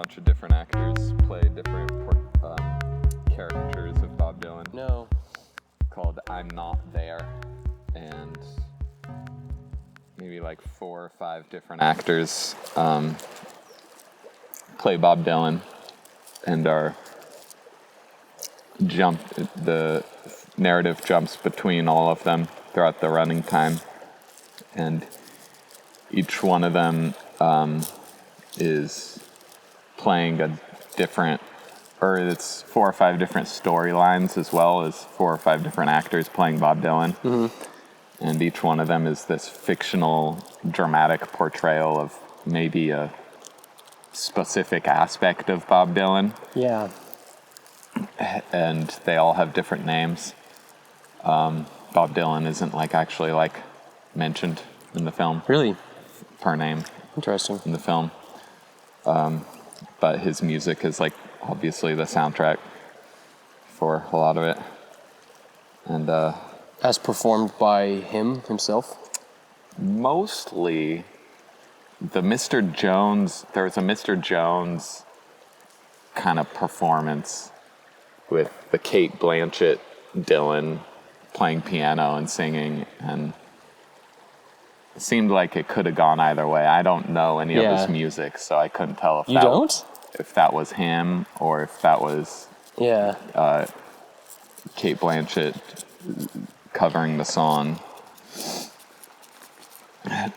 bunch of different actors play different caricatures of Bob Dylan. No. Called I'm Not There. And maybe like 4 or 5 different actors play Bob Dylan and the narrative jumps between all of them throughout the running time. And each one of them is playing a different, or it's 4 or 5 different storylines as well as 4 or 5 different actors playing Bob Dylan. Mm-hmm. And each one of them is this fictional, dramatic portrayal of maybe a specific aspect of Bob Dylan. Yeah. And they all have different names. Bob Dylan isn't actually mentioned in the film. Really? Per name. Interesting. In the film. But his music is obviously the soundtrack for a lot of it. And as performed by himself? Mostly the Mr. Jones, there's a Mr. Jones kind of performance with the Cate Blanchett Dylan playing piano and singing, and it seemed like it could have gone either way. I don't know any of his music, so I couldn't tell if that was him or if that was Cate Blanchett covering the song.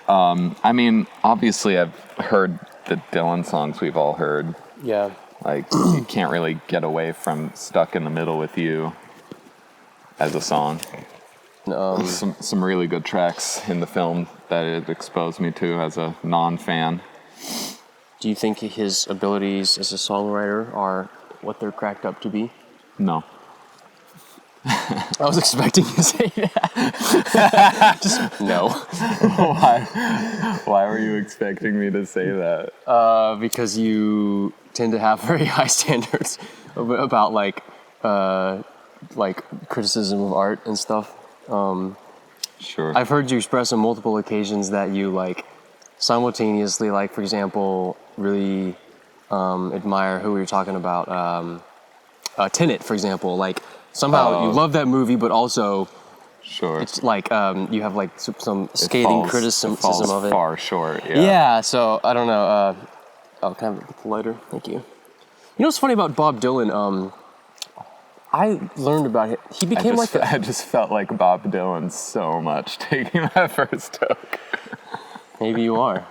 I mean, obviously I've heard the Dylan songs we've all heard. Yeah. You can't really get away from Stuck in the Middle with You as a song. Some really good tracks in the film that it exposed me to as a non-fan. Do you think his abilities as a songwriter are what they're cracked up to be? No. I was expecting you to say that. Just no. Why were you expecting me to say that? Because you tend to have very high standards about criticism of art and stuff. Sure. I've heard you express on multiple occasions that you simultaneously, for example, really admire who we were talking about. Tenet, for example, somehow you love that movie, but also sure, it's you have some scathing criticism of it. Far short. Yeah. So I don't know. Can I have the lighter? Thank you. You know what's funny about Bob Dylan? I learned about him. He became I just felt like Bob Dylan so much taking that first toke. Maybe you are.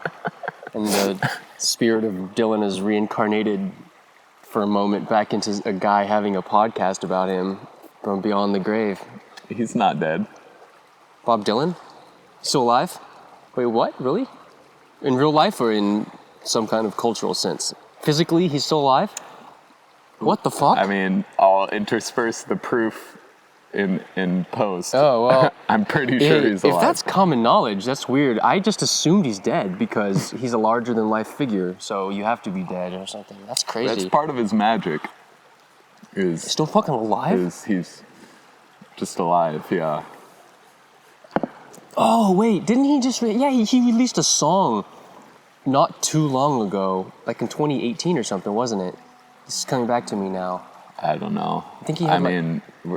And the spirit of Dylan is reincarnated for a moment back into a guy having a podcast about him from beyond the grave. He's not dead. Bob Dylan? Still alive? Wait, what? Really? In real life or in some kind of cultural sense? Physically, he's still alive? What the fuck? I mean, I'll intersperse the proof in post. Oh, well. I'm pretty sure he's alive. If that's common knowledge, that's weird. I just assumed he's dead because he's a larger-than-life figure, so you have to be dead or something. That's crazy. That's part of his magic. He's still fucking alive? He's just alive, yeah. Oh, wait, didn't he just... he released a song not too long ago, in 2018 or something, wasn't it? This is coming back to me now. I don't know. I think he had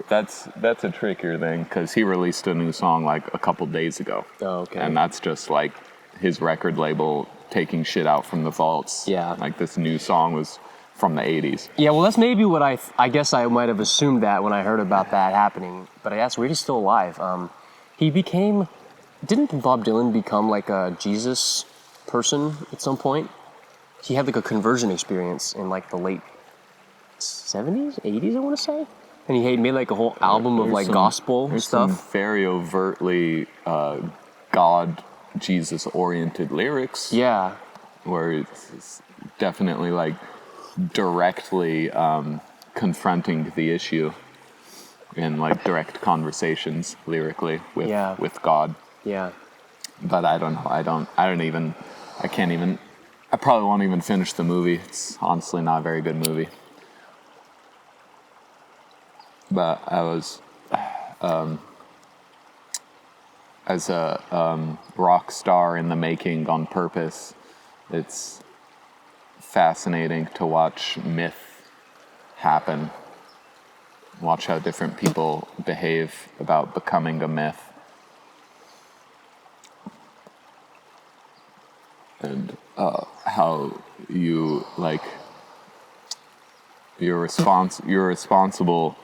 that's a trickier thing because he released a new song a couple days ago. Oh, okay. And that's just his record label taking shit out from the vaults. Yeah. This new song was from the 80s. Yeah, well, that's maybe what I guess I might have assumed that when I heard about that happening. But that's weird, he's still alive. Didn't Bob Dylan become a Jesus person at some point? He had a conversion experience in the late 70s, 80s, I want to say. And he made a whole album of gospel there's stuff. Some very overtly God, Jesus-oriented lyrics. Yeah. Where it's definitely directly confronting the issue in direct conversations lyrically with God. Yeah. But I don't know. I probably won't even finish the movie. It's honestly not a very good movie. But I was, as a rock star in the making on purpose, it's fascinating to watch myth happen. Watch how different people behave about becoming a myth. And how you, like, you're responsible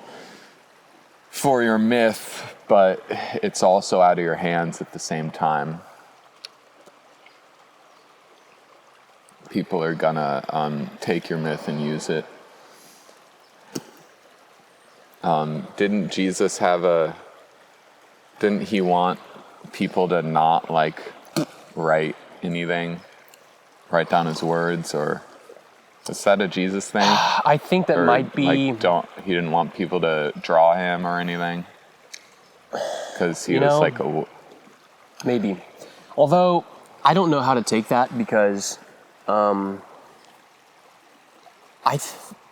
for your myth, but it's also out of your hands at the same time. People are gonna take your myth and use it. Didn't Jesus didn't he want people to not, like, write anything, write down his words, or is that a Jesus thing? I think that Or, might be... like, he didn't want people to draw him or anything? Because he You was know, like maybe. Although, I don't know how to take that because...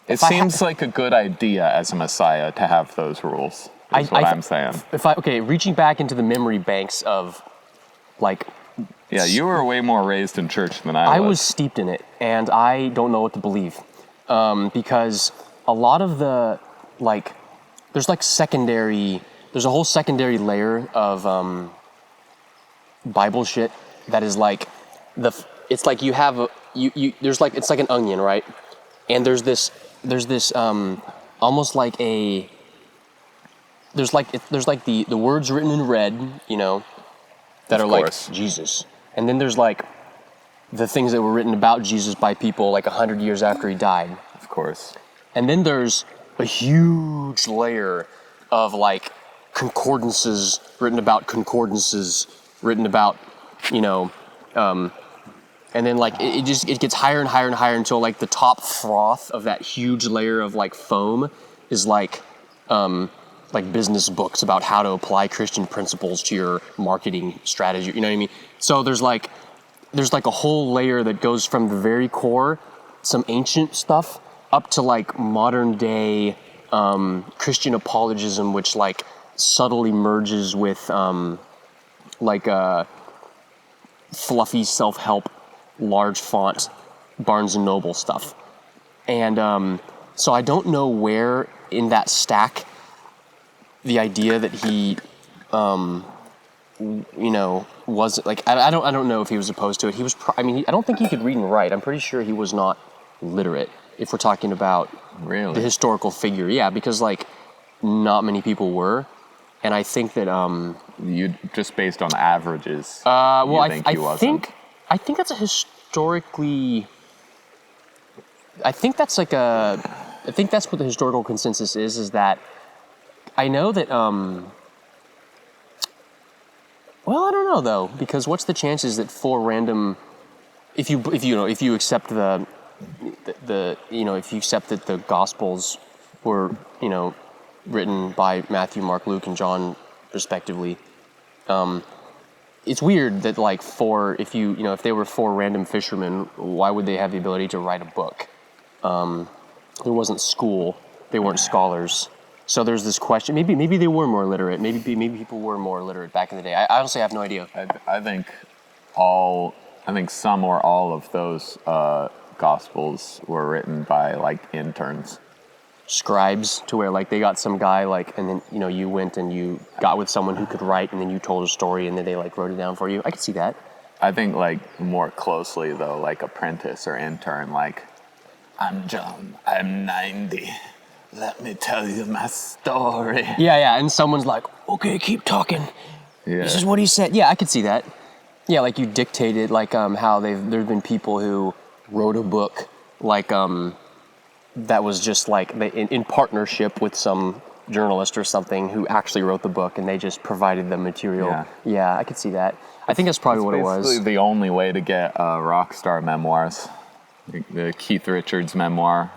It seems like a good idea as a Messiah to have those rules, is what I'm saying. Reaching back into the memory banks of, like... Yeah, you were way more raised in church than I was. I was steeped in it, and I don't know what to believe. Because a lot of the, like... There's a whole secondary layer of Bible shit that is like... It's like you have... There's like... It's like an onion, right? And there's this almost like a, there's like the words written in red, you know, that are like Jesus. And then there's like the things that were written about Jesus by people like 100 years after he died. Of course. And then there's a huge layer of like concordances written about, you know, and then like it gets higher and higher and higher until like the top froth of that huge layer of like foam is like business books about how to apply Christian principles to your marketing strategy. You know what I mean? So there's like a whole layer that goes from the very core, some ancient stuff, up to like modern day Christian apologism, which like subtly merges with fluffy self-help, large font Barnes and Noble stuff. And so I don't know where in that stack the idea that he was like, I don't know if he was opposed to it. He was I don't think he could read and write. I'm pretty sure he was not literate if we're talking about the historical figure. Yeah, because like not many people were. And I think that you just based on averages. I think that's a historically. I think that's what the historical consensus is that I know that. Well, I don't know though, because what's the chances that four random, if you accept if you accept that the Gospels were written by Matthew, Mark, Luke, and John respectively. It's weird that like if they were four random fishermen, why would they have the ability to write a book? There wasn't school; they weren't scholars. So there's this question. Maybe they were more literate. Maybe people were more literate back in the day. I honestly have no idea. I think some or all of those Gospels were written by like interns. Scribes, to where like they got some guy like, and then you went and you got with someone who could write, and then you told a story, and then they like wrote it down for you. I could see that. I think like more closely though, like apprentice or intern. Like, I'm John. I'm 90. Let me tell you my story. Yeah, and someone's like, okay, keep talking. Yeah. This is what he said. Yeah, I could see that. Yeah, like you dictated, like how there's been people who wrote a book, like that was just like in partnership with some journalist or something who actually wrote the book, and they just provided the material. Yeah, I could see that. I think that's probably what it was. Basically the only way to get rock star memoirs. The Keith Richards memoir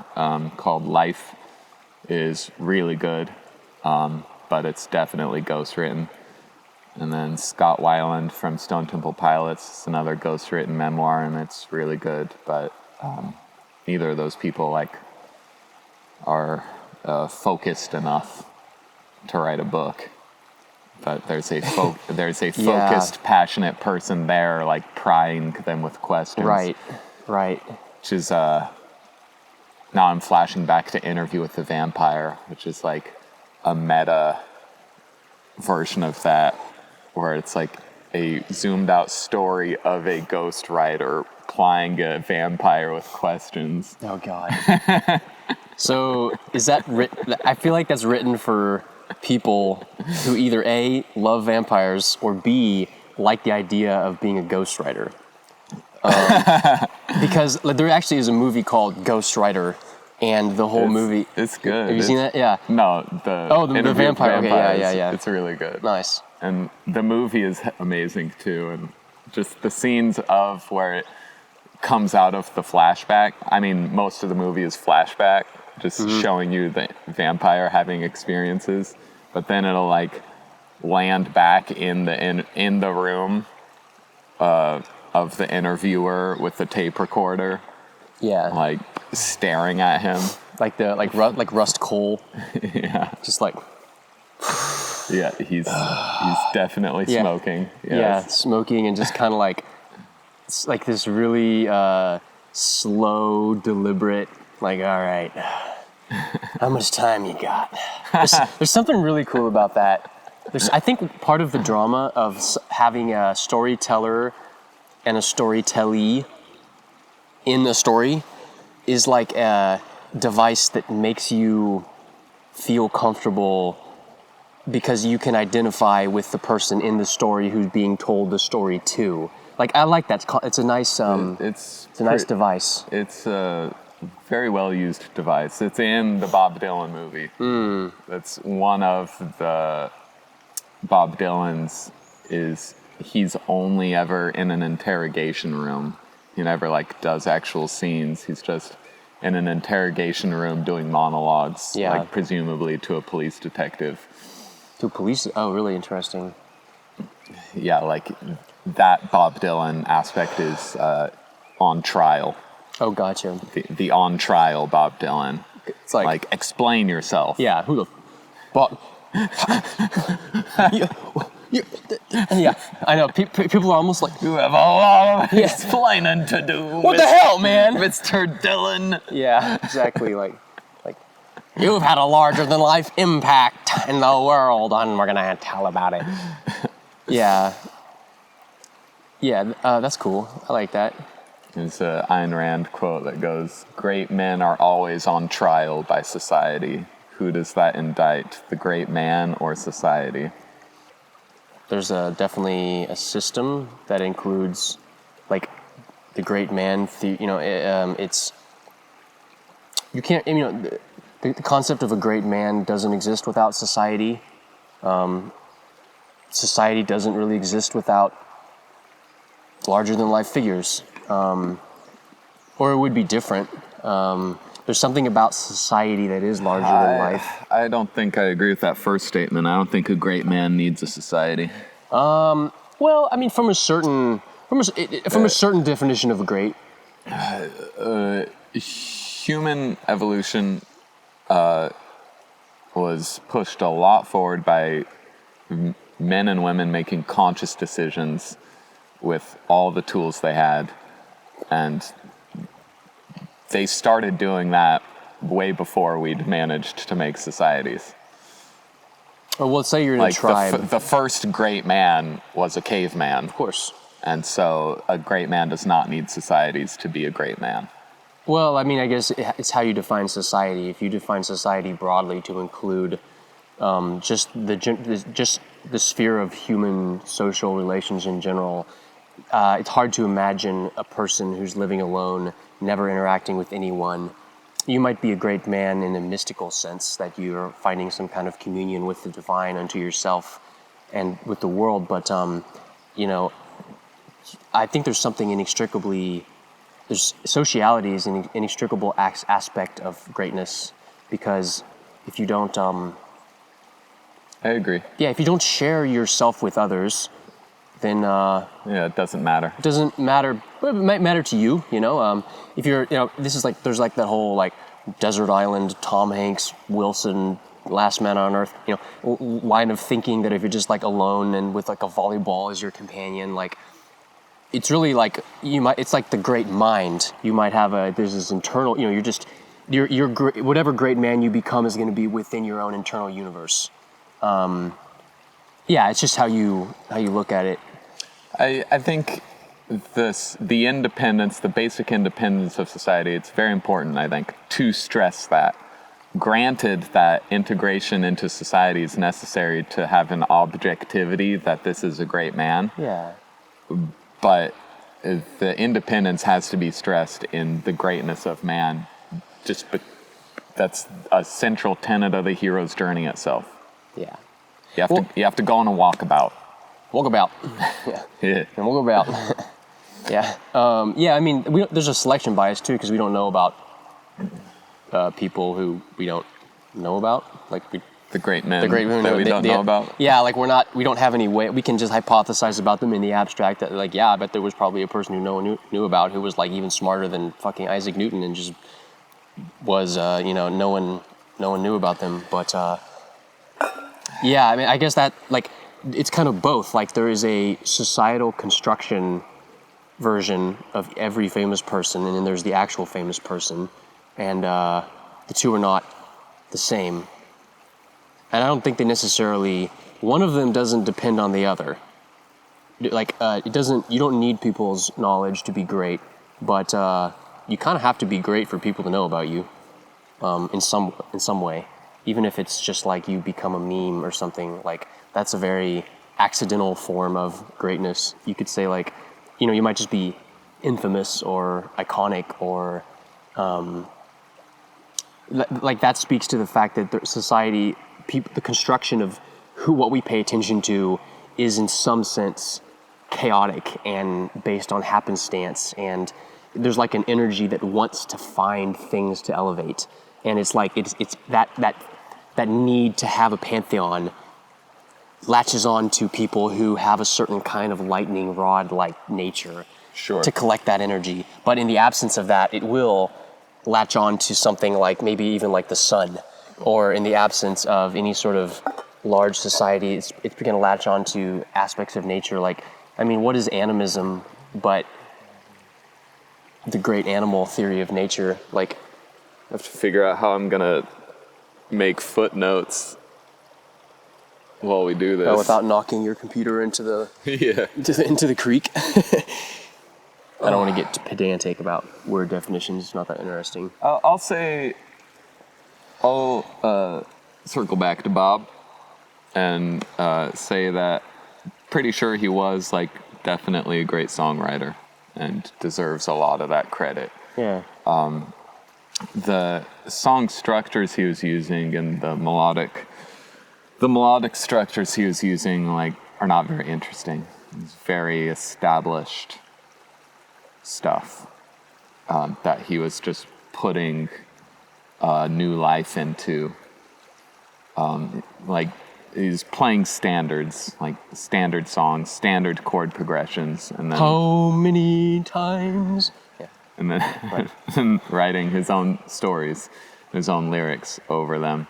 called Life is really good, but it's definitely ghostwritten. And then Scott Weiland from Stone Temple Pilots is another ghostwritten memoir, and it's really good. But neither of those people are focused enough to write a book. But there's a focused, passionate person there, like prying them with questions. Right. which is now I'm flashing back to Interview with the Vampire, which is like a meta version of that, where it's like a zoomed out story of a ghostwriter plying a vampire with questions. Oh God. So is that written? I feel like that's written for people who either A, love vampires, or B, like the idea of being a ghostwriter. Because there actually is a movie called Ghostwriter, and the whole movie. It's good. Have you seen that? Yeah. No, the vampire. Okay, yeah. It's really good. Nice. And the movie is amazing too, and just the scenes of where it comes out of the flashback. I mean, most of the movie is flashback, just showing you the vampire having experiences, but then it'll like land back in the room of the interviewer with the tape recorder. Yeah. Like staring at him. Like Rust Cole. Yeah. Just like. Yeah, he's definitely smoking. Yes. Yeah, smoking and just kind of like, it's like this really slow, deliberate, like, all right, how much time you got? There's something really cool about that. I think part of the drama of having a storyteller and a storytellee in the story is like a device that makes you feel comfortable because you can identify with the person in the story who's being told the story to. Like, I like that. It's a nice, it's a nice device. It's a very well used device. It's in the Bob Dylan movie. That's one of the Bob Dylan's he's only ever in an interrogation room. He never like does actual scenes. He's just in an interrogation room doing monologues, like presumably to a police detective. To police? Oh, really interesting. Yeah, like that Bob Dylan aspect is on trial. Oh, gotcha. The on trial Bob Dylan. It's like explain yourself. Yeah, who the Bob? Yeah, I know. People are almost like, you have a lot of explaining to do. What the hell, man? Mr. Dylan. Yeah, exactly. Like you've had a larger than life impact in the world, and we're gonna tell about it. Yeah, that's cool. I like that. There's an Ayn Rand quote that goes, "Great men are always on trial by society. Who does that indict, the great man or society?" There's definitely a system that includes, like, the great man. It's you can't. The concept of a great man doesn't exist without society. Society doesn't really exist without larger-than-life figures. Or it would be different. There's something about society that is larger than life. I don't think I agree with that first statement. I don't think a great man needs a society. Well, I mean, from a certain definition of a great. Human evolution was pushed a lot forward by men and women making conscious decisions with all the tools they had, and they started doing that way before we'd managed to make societies. Well, let's say you're in a tribe. The first great man was a caveman. Of course. And so a great man does not need societies to be a great man. Well, I mean, I guess it's how you define society. If you define society broadly to include just the sphere of human social relations in general, it's hard to imagine a person who's living alone, never interacting with anyone. You might be a great man in a mystical sense, that you're finding some kind of communion with the divine unto yourself and with the world, but I think there's something sociality is an inextricable aspect of greatness, because if you don't I agree. Yeah, if you don't share yourself with others, then it doesn't matter. It doesn't matter. But it might matter to you, if you're, this is like, there's like that whole like desert island, Tom Hanks, Wilson, Last Man on Earth, line of thinking that if you're just like alone and with like a volleyball as your companion, like it's really like it's like the great mind. You might have there's this internal, you're whatever great man you become is going to be within your own internal universe. It's just how you look at it. I think the independence, the basic independence of society, it's very important, I think, to stress that. Granted that integration into society is necessary to have an objectivity that this is a great man. Yeah. But the independence has to be stressed in the greatness of man. That's a central tenet of the hero's journey itself. Yeah. You have to go on a walkabout. Walkabout. Yeah. And we'll go about. Yeah. I mean, there's a selection bias too, because we don't know about people who we don't know about, like the great men that we don't know about. Yeah, like we don't have any way. We can just hypothesize about them in the abstract. That like, I bet there was probably a person who no one knew about who was like even smarter than fucking Isaac Newton and just was no one knew about them. But I mean, I guess that like it's kind of both. Like there is a societal construction version of every famous person, and then there's the actual famous person. And the two are not the same. And I don't think they necessarily, one of them doesn't depend on the other. Like, you don't need people's knowledge to be great, but you kind of have to be great for people to know about you in some way. Even if it's just like you become a meme or something, like that's a very accidental form of greatness. You could say like, you might just be infamous or iconic or like that speaks to the fact that the society, the construction of what we pay attention to is in some sense chaotic and based on happenstance, and there's like an energy that wants to find things to elevate, and it's like it's that need to have a pantheon latches on to people who have a certain kind of lightning rod like nature. Sure. To collect that energy, but in the absence of that, it will latch on to something like maybe even like the sun, or in the absence of any sort of large society, it's going to latch on to aspects of nature. Like, I mean, what is animism but the great animal theory of nature? Like, I have to figure out how I'm going to make footnotes while we do this. Without knocking your computer into the into the creek. I don't want to get pedantic about word definitions. It's not that interesting. I'll circle back to Bob and say that pretty sure he was like definitely a great songwriter and deserves a lot of that credit. Yeah. The song structures he was using and the melodic structures he was using like are not very interesting. It's very established stuff that he was just putting new life into. Like he's playing standards, like standard songs, standard chord progressions, and then how many times? Yeah. And then and writing his own stories, his own lyrics over them.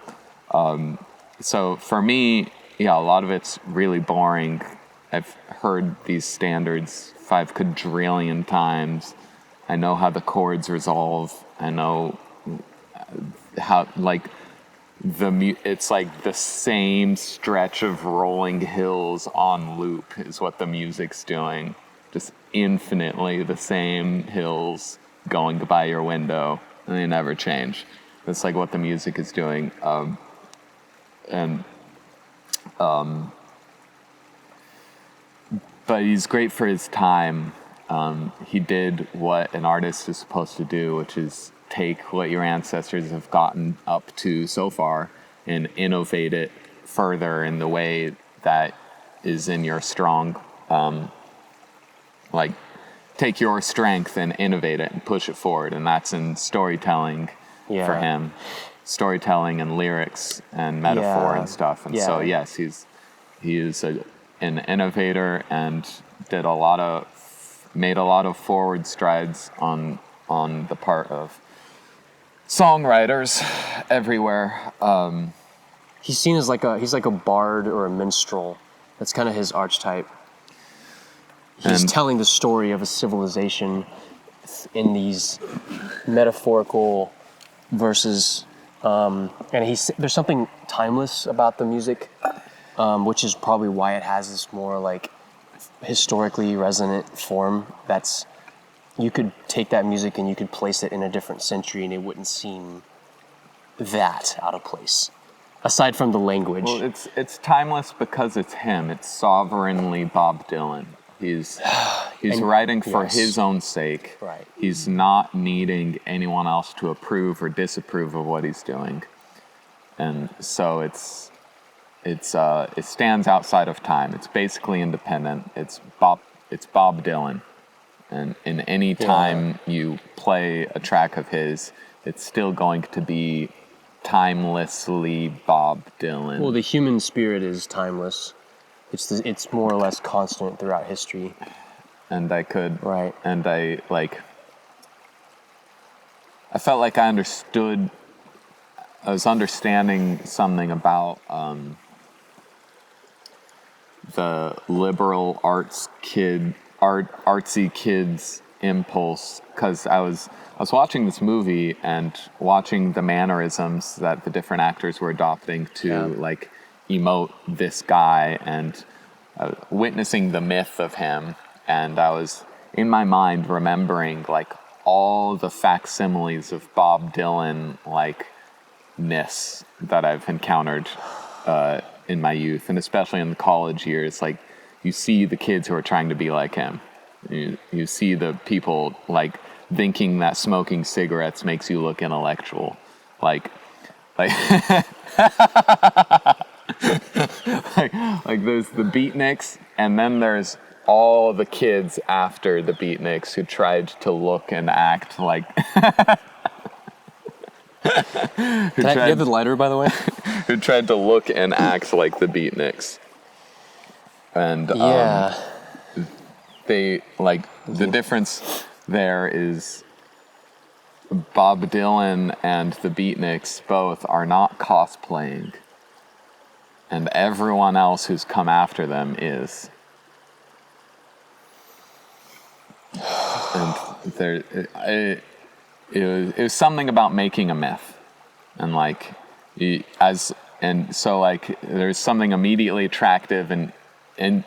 So for me, a lot of it's really boring. I've heard these standards 5 quadrillion times. I know how the chords resolve. I know how, like, it's like the same stretch of rolling hills on loop is what the music's doing. Just infinitely the same hills going by your window, and they never change. That's like what the music is doing. But he's great for his time. He did what an artist is supposed to do, which is take what your ancestors have gotten up to so far and innovate it further in the way that is in your strong, take your strength and innovate it and push it forward. And that's in storytelling for him. Storytelling and lyrics and metaphor and stuff. And so, yes, he is an innovator and made a lot of forward strides on the part of songwriters everywhere. He's seen as he's like a bard or a minstrel. That's kind of his archetype. he's And- telling the story of a civilization in these metaphorical verses, and there's something timeless about the music, which is probably why it has this more like historically resonant form. That's, you could take that music and you could place it in a different century and it wouldn't seem that out of place, aside from the language. Well, it's timeless because it's him. It's sovereignly Bob Dylan. He's writing for his own sake. Right. He's not needing anyone else to approve or disapprove of what he's doing, and so it stands outside of time. It's basically independent. It's Bob Dylan, and in any time you play a track of his, it's still going to be timelessly Bob Dylan. Well, the human spirit is timeless. It's more or less constant throughout history. And I could, right. And I felt like I was understanding something about the liberal artsy kids impulse, because I was watching this movie and watching the mannerisms that the different actors were adopting to like emote this guy, and witnessing the myth of him, and I was in my mind remembering like all the facsimiles of Bob Dylan like-ness that I've encountered in my youth, and especially in the college years. Like, you see the kids who are trying to be like him. You see the people like thinking that smoking cigarettes makes you look intellectual, like like there's the beatniks, and then there's all the kids after the beatniks who tried to look and act like Do you have the lighter, by the way? who tried to look and act like the beatniks. And they like, the difference there is Bob Dylan and the beatniks both are not cosplaying, and everyone else who's come after them is. And it was something about making a myth, and like so like there's something immediately attractive and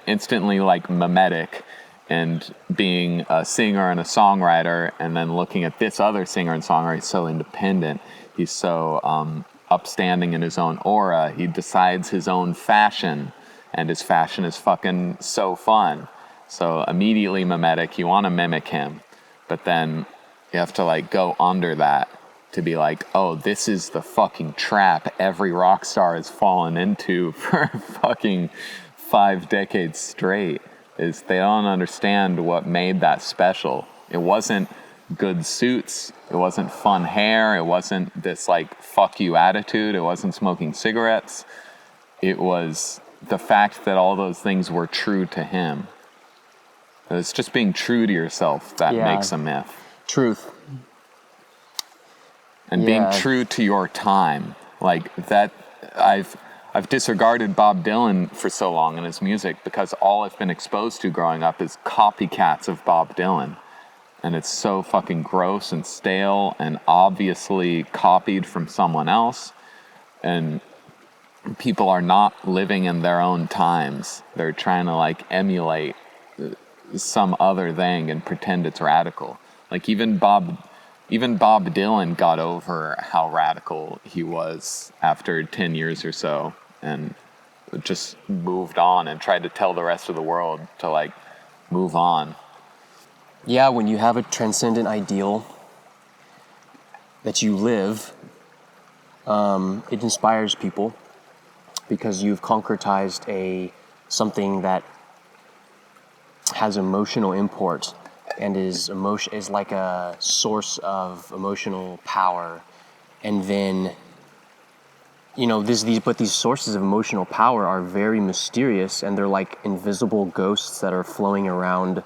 instantly like mimetic, and being a singer and a songwriter, and then looking at this other singer and songwriter. He's so independent. He's so upstanding in his own aura. He decides his own fashion, and his fashion is fucking so fun. So immediately mimetic, you want to mimic him, but then you have to like go under that to be like, oh, this is the fucking trap every rock star has fallen into for fucking 5 decades straight. Is they don't understand what made that special. It wasn't good suits, it wasn't fun hair, it wasn't this like fuck you attitude, it wasn't smoking cigarettes. It was the fact that all those things were true to him. It's just being true to yourself that makes a myth. Truth. And being true to your time. Like that, I've disregarded Bob Dylan for so long in his music because all I've been exposed to growing up is copycats of Bob Dylan. And it's so fucking gross and stale and obviously copied from someone else. And people are not living in their own times. They're trying to like emulate some other thing and pretend it's radical. Like even Bob Dylan got over how radical he was after 10 years or so, and just moved on and tried to tell the rest of the world to like move on. Yeah, when you have a transcendent ideal that you live, it inspires people because you've concretized something that has emotional import and is like a source of emotional power. And then, you know, these sources of emotional power are very mysterious, and they're like invisible ghosts that are flowing around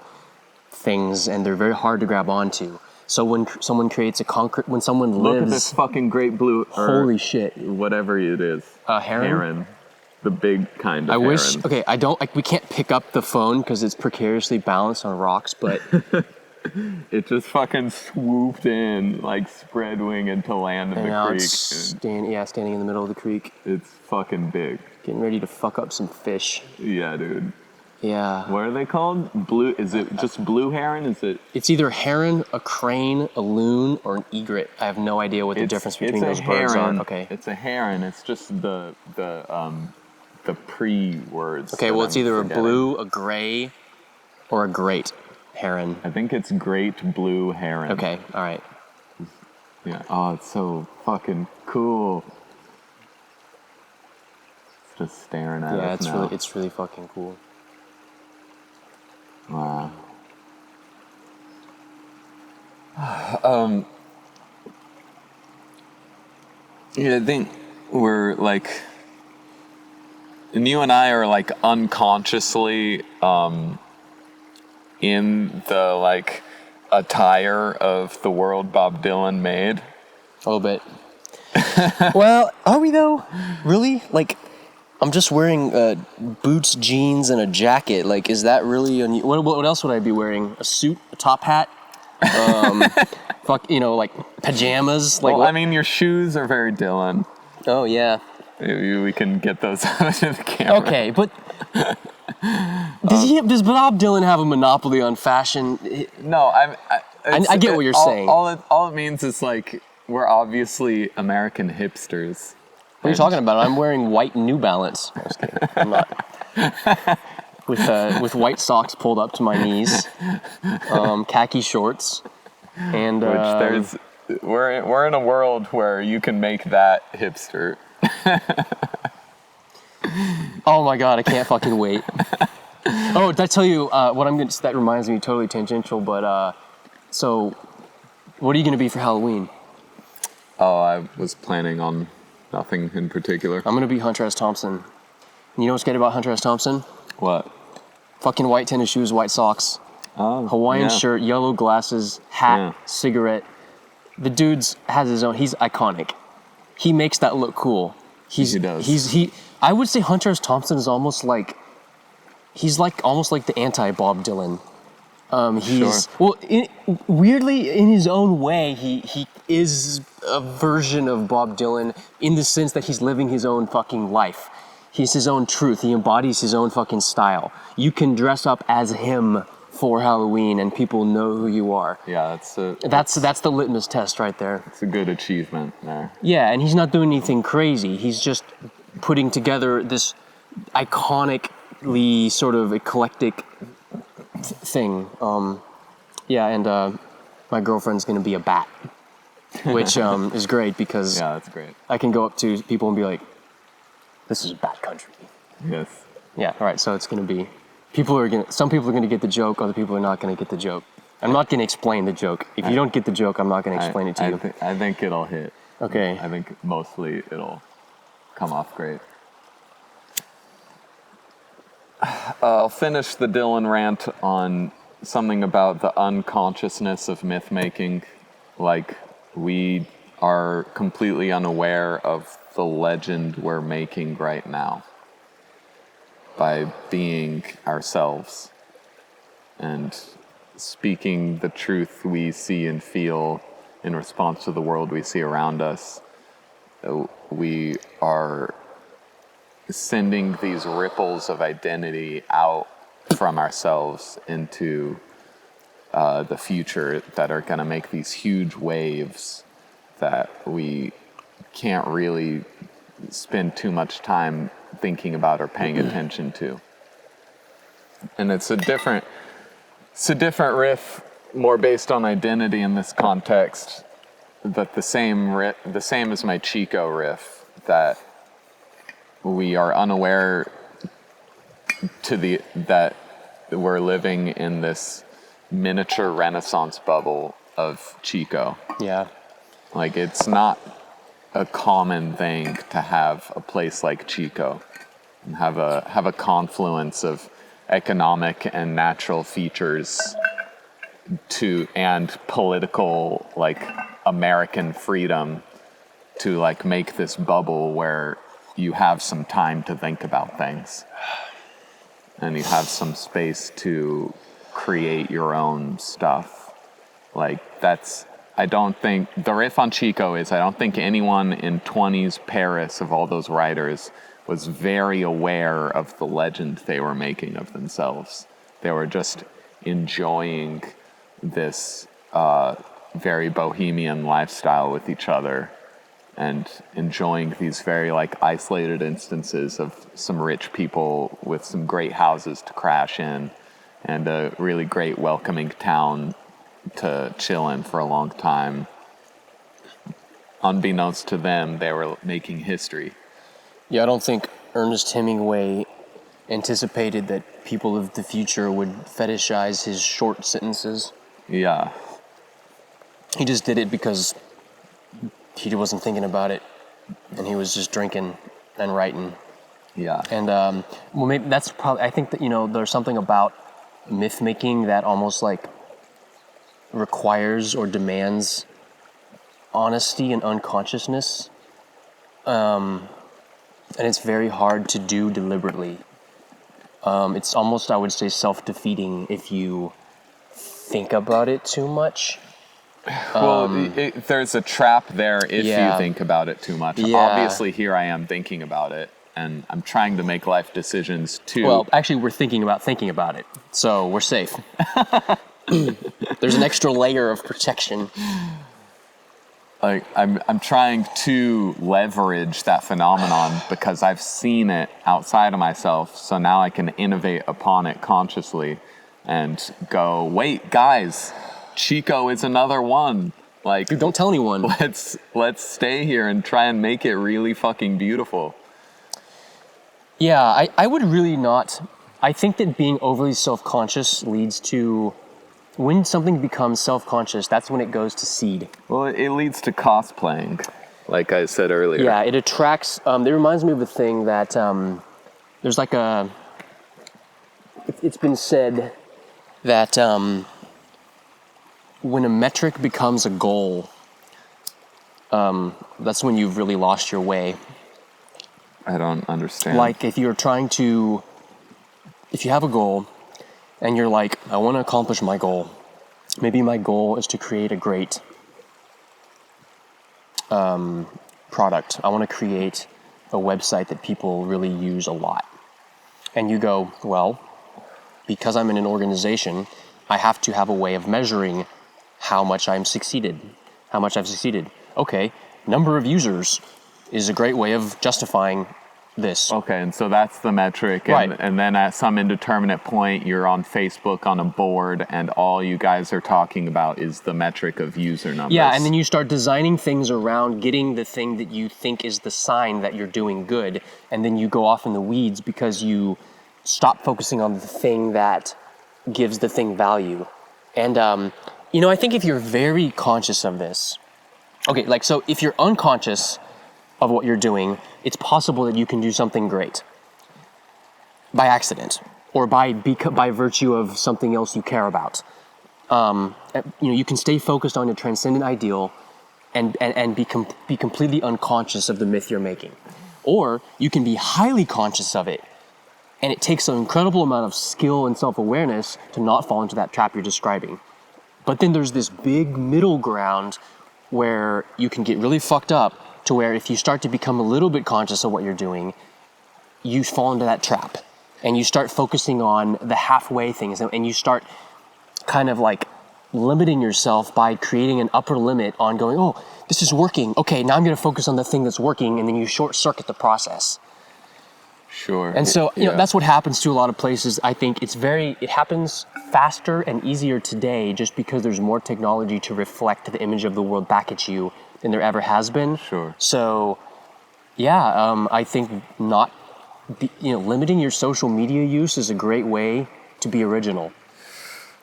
things, and they're very hard to grab onto. So when someone creates when someone lives... Look at this fucking great blue... Holy shit. Whatever it is. Heron? the big kind of I wish. heron. Okay, I don't. Like, we can't pick up the phone because it's precariously balanced on rocks. But It just fucking swooped in, like spread winged to land in and the now creek. it's standing in the middle of the creek, It's fucking big. getting ready to fuck up some fish. Yeah, dude. Yeah. What are they called? Blue? Is it just blue heron? Is it? It's either heron, a crane, a loon, or an egret. I have no idea what the difference between those birds are. Okay. It's a heron. It's just the pre-words. Okay, that well, it's I'm either forgetting. a blue, a gray, or a great heron. I think it's great blue heron. Okay, all right. Yeah. Oh, it's so fucking cool. It's just staring at Yeah, us now. it's really fucking cool. Wow. Yeah, I think we're like, and you and I are like unconsciously in the like attire of the world Bob Dylan made. A little bit. Well, are we though? Really? Like, I'm just wearing boots, jeans, and a jacket. Like, is that really? What else would I be wearing? A suit, a top hat, like pajamas. Like, Well, what? I mean, your shoes are very Dylan. Oh yeah. Maybe we can get those out of the camera. Okay, but does Bob Dylan have a monopoly on fashion? No, I get what you're saying. All it means is like we're obviously American hipsters. What are you talking about? I'm wearing white New Balance. I was kidding. I'm not. With white socks pulled up to my knees, khaki shorts, and We're in a world where you can make that hipster. oh my god, I can't fucking wait. Oh, did I tell you what I'm gonna? That reminds me, totally tangential, but so what are you gonna be for Halloween? Oh, I was planning on nothing in particular. I'm gonna be Hunter S. Thompson. You know what's great about Hunter S. Thompson? What? Fucking white tennis shoes, white socks, Oh, Hawaiian yeah. shirt, yellow glasses, hat, Yeah. cigarette. The dude's has his own. He's iconic. He makes that look cool. He does. I would say Hunter S. Thompson is almost like the anti-Bob Dylan. He's Sure. weirdly in his own way. He is a version of Bob Dylan in the sense that he's living his own fucking life. He's his own truth. He embodies his own fucking style. You can dress up as him for Halloween, and people know who you are. Yeah, That's the litmus test right there. it's a good achievement there. Yeah, and he's not doing anything crazy. He's just putting together this iconically sort of eclectic thing. And my girlfriend's gonna be a bat, which is great because Yeah, that's great. I can go up to people and be like, "This is bat country." Yes. Yeah, all right. So it's gonna be some people are gonna get the joke, other people are not gonna get the joke. I'm not gonna explain the joke. If you don't get the joke, I'm not gonna explain it to you. I think it'll hit. Okay. I think mostly it'll come off great. I'll finish the Dylan rant on something about the unconsciousness of myth making. Like, we are completely unaware of the legend we're making right now by being ourselves and speaking the truth we see and feel in response to the world we see around us. We are sending these ripples of identity out from ourselves into the future that are going to make these huge waves that we can't really spend too much time thinking about or paying attention to. And it's a different riff, more based on identity in this context, but the same as my Chico riff, that we are unaware that we're living in this miniature Renaissance bubble of Chico. Yeah. Like, it's not a common thing to have a place like Chico and have a confluence of economic and natural features and political, like, American freedom to, like, make this bubble where you have some time to think about things. And you have some space to create your own stuff. Like, I don't think, the riff on Chico is, I don't think anyone in 20s Paris of all those writers was very aware of the legend they were making of themselves. They were just enjoying this very bohemian lifestyle with each other and enjoying these very like isolated instances of some rich people with some great houses to crash in and a really great welcoming town to chill in for a long time. Unbeknownst to them, they were making history. Yeah, I don't think Ernest Hemingway anticipated that people of the future would fetishize his short sentences. Yeah. He just did it because he wasn't thinking about it, and he was just drinking and writing. Yeah. And well, maybe that's probably. I think that there's something about myth making that almost like requires or demands honesty and unconsciousness, and it's very hard to do deliberately. It's almost, I would say, self-defeating if you think about it too much. Well, there's a trap there if you think about it too much. Yeah. Obviously, here I am thinking about it, and I'm trying to make life decisions too. Well, actually, we're thinking about it, so we're safe. There's an extra layer of protection. Like I'm trying to leverage that phenomenon because I've seen it outside of myself, so now I can innovate upon it consciously and go, wait, guys, Chico is another one. Like, Dude, don't tell anyone. Let's stay here and try and make it really fucking beautiful. Yeah, I would really not. I think that being overly self-conscious leads to, when something becomes self-conscious, that's when it goes to seed. Well, it leads to cosplaying, like I said earlier. Yeah, it attracts. It reminds me of a thing that there's like a. It's been said that when a metric becomes a goal, that's when you've really lost your way. I don't understand. Like if you have a goal and you're like, I want to accomplish my goal. Maybe my goal is to create a great product. I want to create a website that people really use a lot. And you go, well, because I'm in an organization, I have to have a way of measuring how much I've succeeded. Okay, number of users is a great way of justifying this. Okay, and so that's the metric. Right. And then at some indeterminate point, you're on Facebook on a board, and all you guys are talking about is the metric of user numbers. Yeah, and then you start designing things around getting the thing that you think is the sign that you're doing good, and then you go off in the weeds because you stop focusing on the thing that gives the thing value. And, I think if you're very conscious of this, okay, like, so if you're unconscious of what you're doing, it's possible that you can do something great by accident or by virtue of something else you care about. You can stay focused on a transcendent ideal and be completely unconscious of the myth you're making. Or you can be highly conscious of it, and it takes an incredible amount of skill and self-awareness to not fall into that trap you're describing. But then there's this big middle ground where you can get really fucked up to where if you start to become a little bit conscious of what you're doing, you fall into that trap and you start focusing on the halfway things and you start kind of like limiting yourself by creating an upper limit on going, oh, this is working. Okay, now I'm going to focus on the thing that's working, and then you short circuit the process. Sure. And so, that's what happens to a lot of places. I think it happens faster and easier today just because there's more technology to reflect the image of the world back at you than there ever has been. Sure. So, I think limiting your social media use is a great way to be original.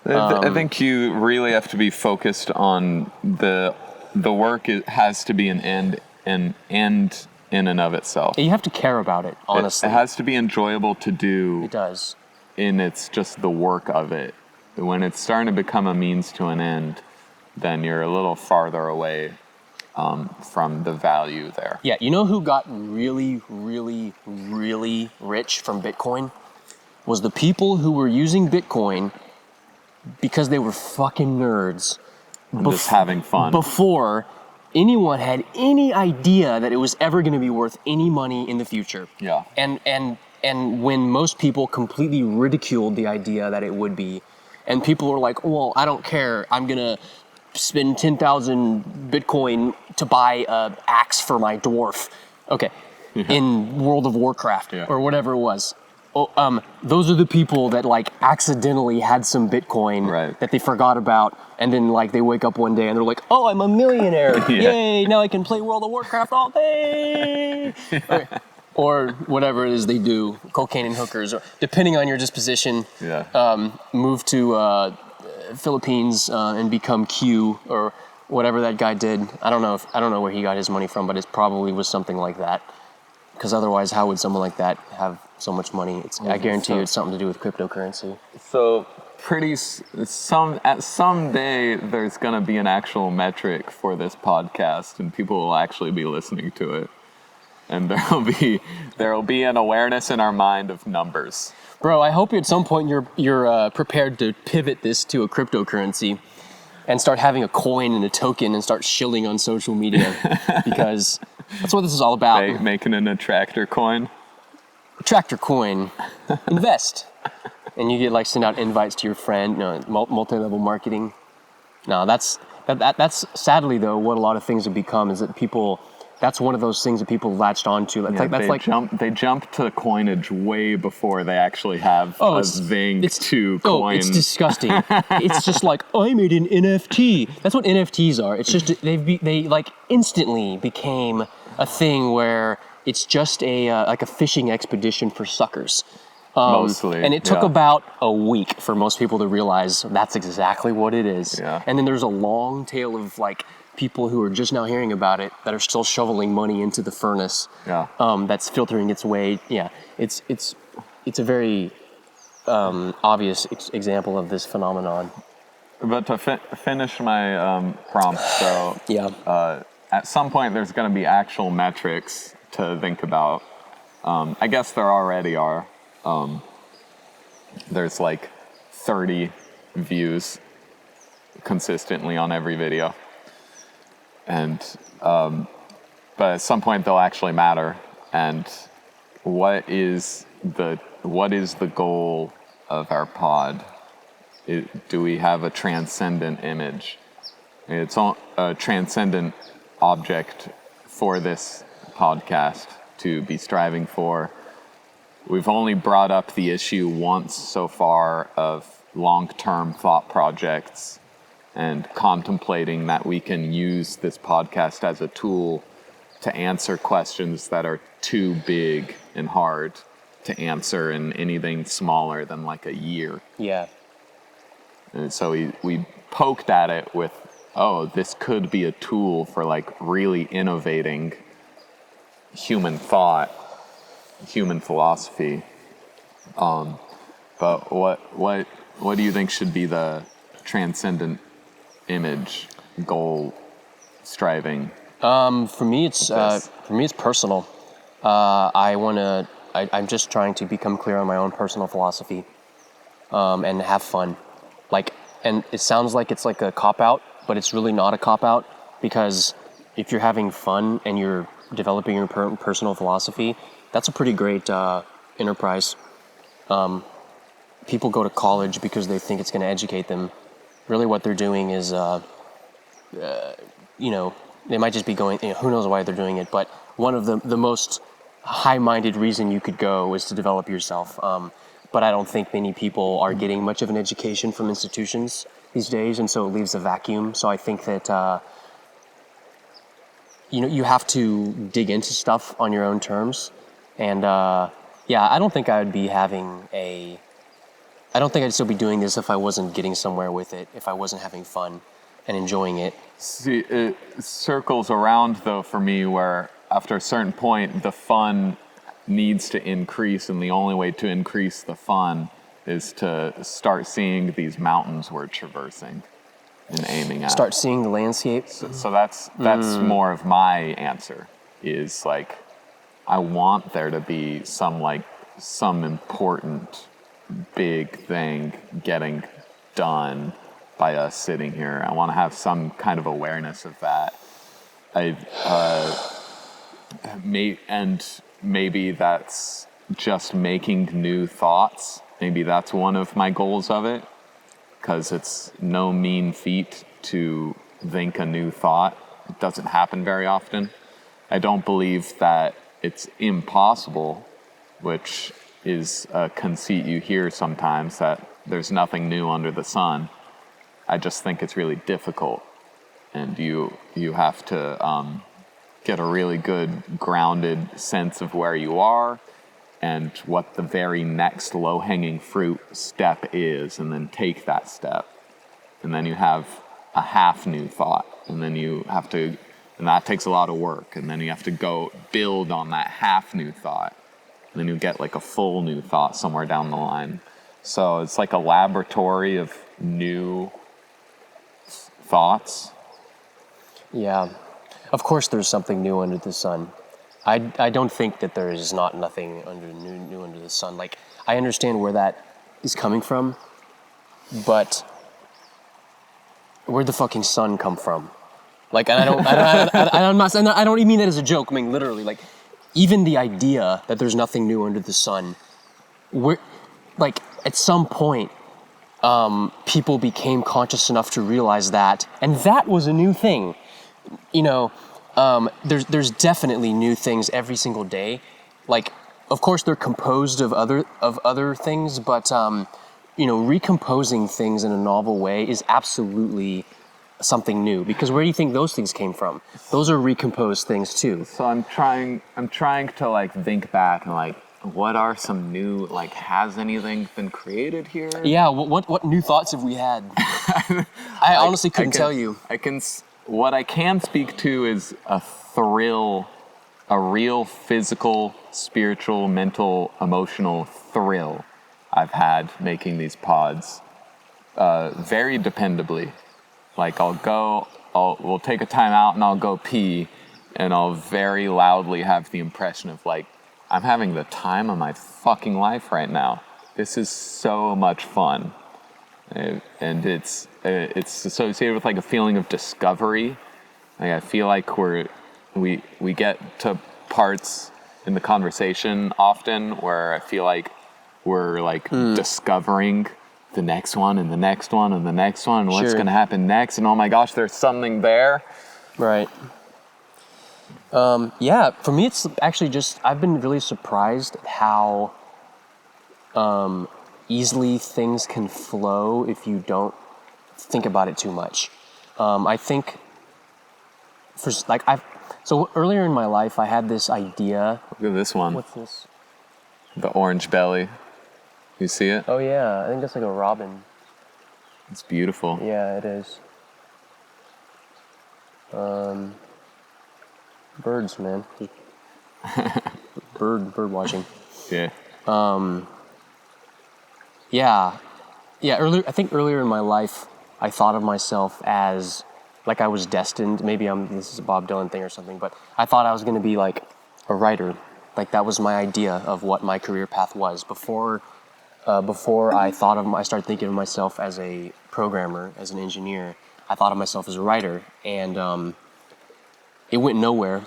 I think you really have to be focused on the work. It has to be an end in and of itself. You have to care about it, honestly. It has to be enjoyable to do. It does. And it's just the work of it. When it's starting to become a means to an end, then you're a little farther away. from the value there. Yeah, you know who got really, really, really rich from Bitcoin? Was the people who were using Bitcoin because they were fucking nerds. Just having fun. Before anyone had any idea that it was ever going to be worth any money in the future. Yeah. And when most people completely ridiculed the idea that it would be, and people were like, well, I don't care, I'm going to spend 10,000 Bitcoin to buy an axe for my dwarf. Okay. Yeah. In World of Warcraft or whatever it was. Those are the people that like accidentally had some Bitcoin that they forgot about, and then like they wake up one day and they're like, oh, I'm a millionaire. Yay, now I can play World of Warcraft all day. Or whatever it is they do, cocaine and hookers, or depending on your disposition, move to Philippines and become Q or whatever that guy did. I don't know where he got his money from, but it probably was something like that. Because otherwise, how would someone like that have so much money? I guarantee you it's something to do with cryptocurrency. So someday there's going to be an actual metric for this podcast, and people will actually be listening to it. And there'll be an awareness in our mind of numbers. Bro, I hope at some point you're prepared to pivot this to a cryptocurrency and start having a coin and a token and start shilling on social media, because that's what this is all about. Making an attractor coin. Attractor coin. Invest. And you get like send out invites to your friend. No, multi-level marketing. No, that's sadly though what a lot of things have become is that people. That's one of those things that people latched onto. They jump to coinage way before they actually have a thing to coin. Oh, it's disgusting. It's just like, I made an NFT. That's what NFTs are. It's just they like instantly became a thing where it's just like a fishing expedition for suckers. Mostly. And it took about a week for most people to realize that's exactly what it is. Yeah. And then there's a long tail of like people who are just now hearing about it that are still shoveling money into the furnace. Yeah. That's filtering its way. Yeah. It's a very obvious example of this phenomenon. But to finish my prompt, so at some point there's going to be actual metrics to think about. I guess there already are. There's like 30 views consistently on every video. And but at some point they'll actually matter. And what is the goal of our pod? Do we have a transcendent image? It's a transcendent object for this podcast to be striving for. We've only brought up the issue once so far of long-term thought projects and contemplating that we can use this podcast as a tool to answer questions that are too big and hard to answer in anything smaller than like a year. Yeah. And so we poked at it with, this could be a tool for like really innovating human thought, human philosophy. But what do you think should be the transcendent image, goal, striving? For me, it's personal. I'm just trying to become clear on my own personal philosophy, and have fun. And it sounds like it's like a cop-out, but it's really not a cop-out, because if you're having fun and you're developing your personal philosophy, that's a pretty great enterprise. People go to college because they think it's going to educate them. Really what they're doing is, they might just be going, who knows why they're doing it, but one of the most high-minded reason you could go is to develop yourself. But I don't think many people are getting much of an education from institutions these days, and so it leaves a vacuum. So I think that, you have to dig into stuff on your own terms. And I don't think I'd still be doing this if I wasn't getting somewhere with it, if I wasn't having fun and enjoying it. See, it circles around though for me where after a certain point, the fun needs to increase, and the only way to increase the fun is to start seeing these mountains we're traversing. and aiming at. Start seeing the landscape. So that's more of my answer, is like, I want there to be some important big thing getting done by us sitting here. I want to have some kind of awareness of that. Maybe that's just making new thoughts. Maybe that's one of my goals of it, because it's no mean feat to think a new thought. It doesn't happen very often. I don't believe that it's impossible, which is a conceit you hear sometimes, that there's nothing new under the sun. I just think it's really difficult, and you have to get a really good grounded sense of where you are and what the very next low-hanging fruit step is, and then take that step. And then you have a half new thought, and then and that takes a lot of work, and then you have to go build on that half new thought, and then you get like a full new thought somewhere down the line. So it's like a laboratory of new thoughts. Yeah. Of course there's something new under the sun. I don't think that there is nothing new under the sun. Like, I understand where that is coming from, but where'd the fucking sun come from? Like, and I don't even mean that as a joke. I mean, literally, like, even the idea that there's nothing new under the sun, like, at some point, people became conscious enough to realize that, and that was a new thing. You know, there's definitely new things every single day. Like, of course, they're composed of other things, but recomposing things in a novel way is absolutely something new. Because where do you think those things came from? Those are recomposed things too. So I'm trying to like think back and like, what are some new, like, has anything been created here? Yeah, what new thoughts have we had? I honestly couldn't tell you. What I can speak to is a thrill, a real physical, spiritual, mental, emotional thrill I've had making these pods, very dependably. Like, we'll take a time out and I'll go pee, and I'll very loudly have the impression of like, I'm having the time of my fucking life right now. This is so much fun. And it's associated with like a feeling of discovery. Like, I feel like we get to parts in the conversation often where I feel like we're like discovering the next one and the next one and the next one and what's going to happen next, and oh my gosh, there's something there. Right. Yeah, for me it's actually just, I've been really surprised at how easily things can flow if you don't think about it too much. I think so earlier in my life I had this idea. Look at this one. What's this? The orange belly. You see it? Oh yeah, I think that's like a robin. It's beautiful. Yeah, it is. Birds, man. Bird watching. Yeah. Yeah. Earlier in my life, I thought of myself as like I was destined. Maybe this is a Bob Dylan thing or something, but I thought I was going to be like a writer. Like, that was my idea of what my career path was before I started thinking of myself as a programmer, as an engineer. I thought of myself as a writer, and it went nowhere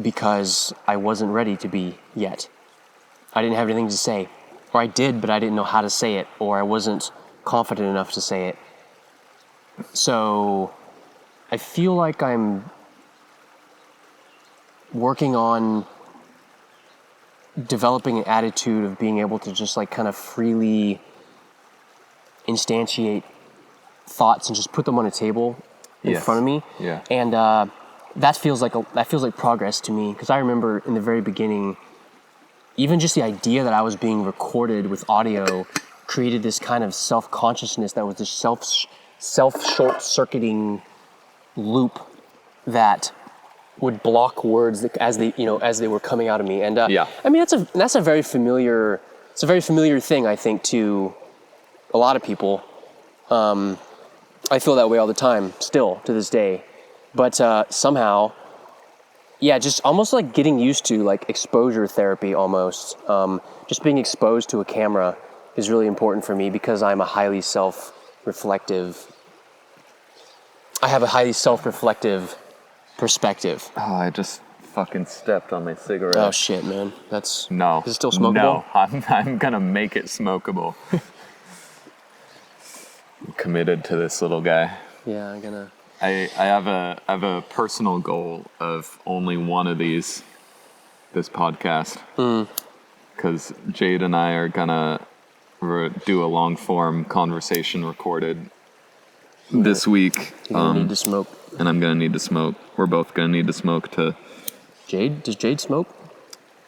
because I wasn't ready to be yet. I didn't have anything to say, or I did, but I didn't know how to say it, or I wasn't confident enough to say it. So I feel like I'm working on developing an attitude of being able to just like kind of freely instantiate thoughts and just put them on a table in front of me. Yeah. And that feels like progress to me, because I remember in the very beginning, even just the idea that I was being recorded with audio created this kind of self-consciousness that was this self-short-circuiting loop that would block words as they were coming out of me. And I mean, that's a very familiar thing, I think, to a lot of people. I feel that way all the time, still, to this day. But somehow, yeah, just almost like getting used to like exposure therapy almost. Just being exposed to a camera is really important for me because I have a highly self-reflective perspective. Oh, I just fucking stepped on my cigarette. Oh shit, man. No. Is it still smokable? No, I'm gonna make it smokable. I'm committed to this little guy. Yeah, I'm gonna... I have a personal goal of only one of this podcast. Because Jade and I are gonna do a long form conversation recorded this week. You're gonna need to smoke. And I'm gonna need to smoke. We're both gonna need to smoke to... Jade? Does Jade smoke?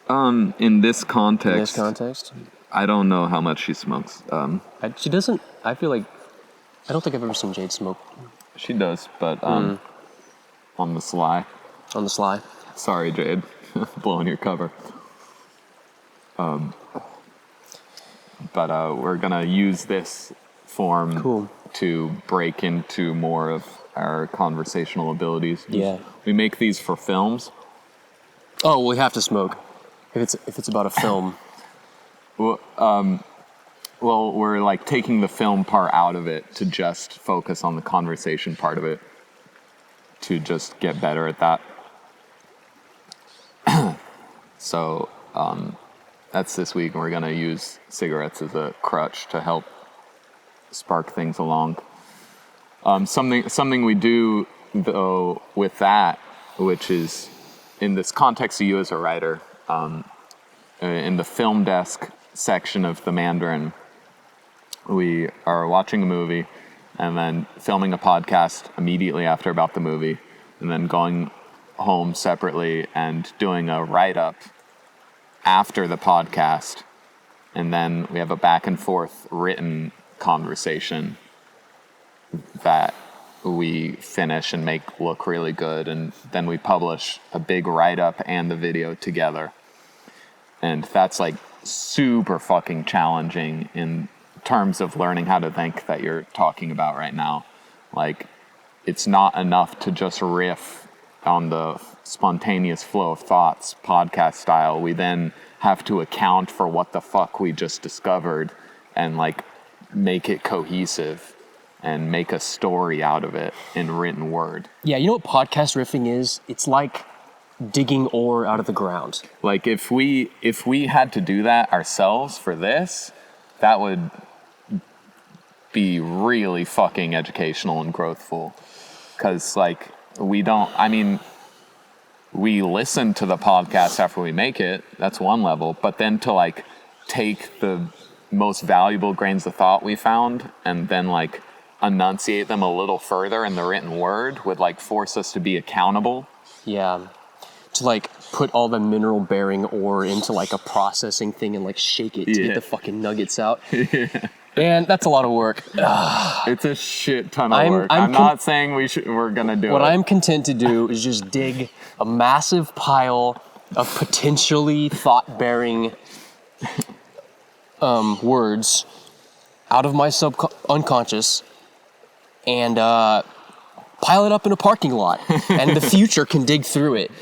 In this context... In this context? I don't know how much she smokes. She doesn't... I feel like... I don't think I've ever seen Jade smoke. She does, but on the sly. On the sly? Sorry, Jade. Blowing your cover. But we're gonna use this form to break into more of our conversational abilities. Yeah. We make these for films. Oh, we have to smoke. If it's about a film. Well, we're like taking the film part out of it to just focus on the conversation part of it, to just get better at that. So that's this week, and we're gonna use cigarettes as a crutch to help spark things along. Something we do though with that, which is in this context of you as a writer, in the film desk section of the Mandarin, we are watching a movie and then filming a podcast immediately after about the movie, and then going home separately and doing a write-up after the podcast, and then we have a back and forth written conversation that we finish and make look really good, and then we publish a big write-up and the video together. And that's like super fucking challenging in terms of learning how to think that you're talking about right now. Like, it's not enough to just riff on the spontaneous flow of thoughts, podcast style. We then have to account for what the fuck we just discovered and like make it cohesive and make a story out of it in written word. Yeah, you know what podcast riffing is? It's like digging ore out of the ground. Like if we had to do that ourselves for this, that would be really fucking educational and growthful. Because like we listen to the podcast after we make it, that's one level, but then to like take the most valuable grains of thought we found and then like enunciate them a little further in the written word would like force us to be accountable. Yeah. To like put all the mineral bearing ore into like a processing thing and like shake it to get the fucking nuggets out. Yeah. Man, that's a lot of work. It's a shit ton of work. I'm not saying we're gonna do it. What I'm content to do is just dig a massive pile of potentially thought-bearing words out of my unconscious and pile it up in a parking lot, and the future can dig through it.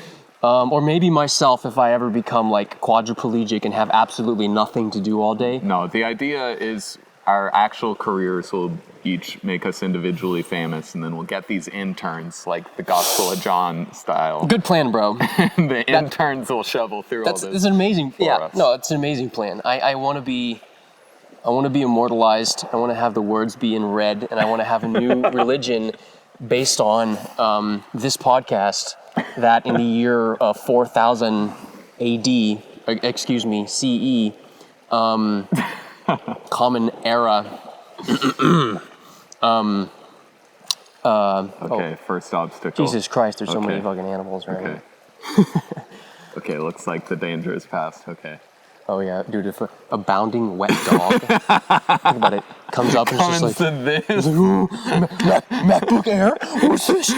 Or maybe myself, if I ever become like quadriplegic and have absolutely nothing to do all day. No, the idea is our actual careers will each make us individually famous, and then we'll get these interns, like the Gospel of John style. Good plan, bro. The interns will shovel through all this. It's an amazing. Us. No, it's an amazing plan. I want to be immortalized. I want to have the words be in red, and I want to have a new religion based on this podcast. That in the year 4000 AD, CE, Common Era. First obstacle. Jesus Christ, there's so many fucking animals right here. Okay, looks like the danger is past. Okay. Oh yeah, dude, if a bounding wet dog, think about it, comes up and it's just like, MacBook Air, what's this?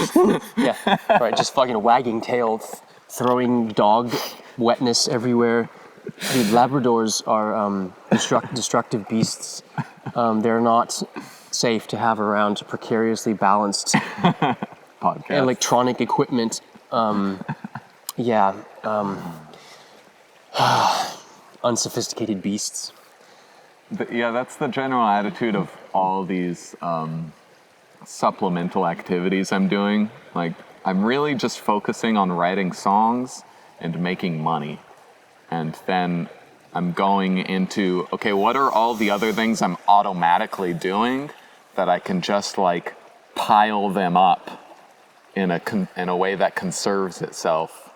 Yeah, right, just fucking wagging tail, throwing dog wetness everywhere. Dude, Labradors are destructive beasts. They're not safe to have around precariously balanced Podcast. electronic equipment. Unsophisticated beasts. But yeah, that's the general attitude of all these supplemental activities I'm doing. Like, I'm really just focusing on writing songs and making money. And then I'm going into, okay, what are all the other things I'm automatically doing that I can just like pile them up in a way that conserves itself,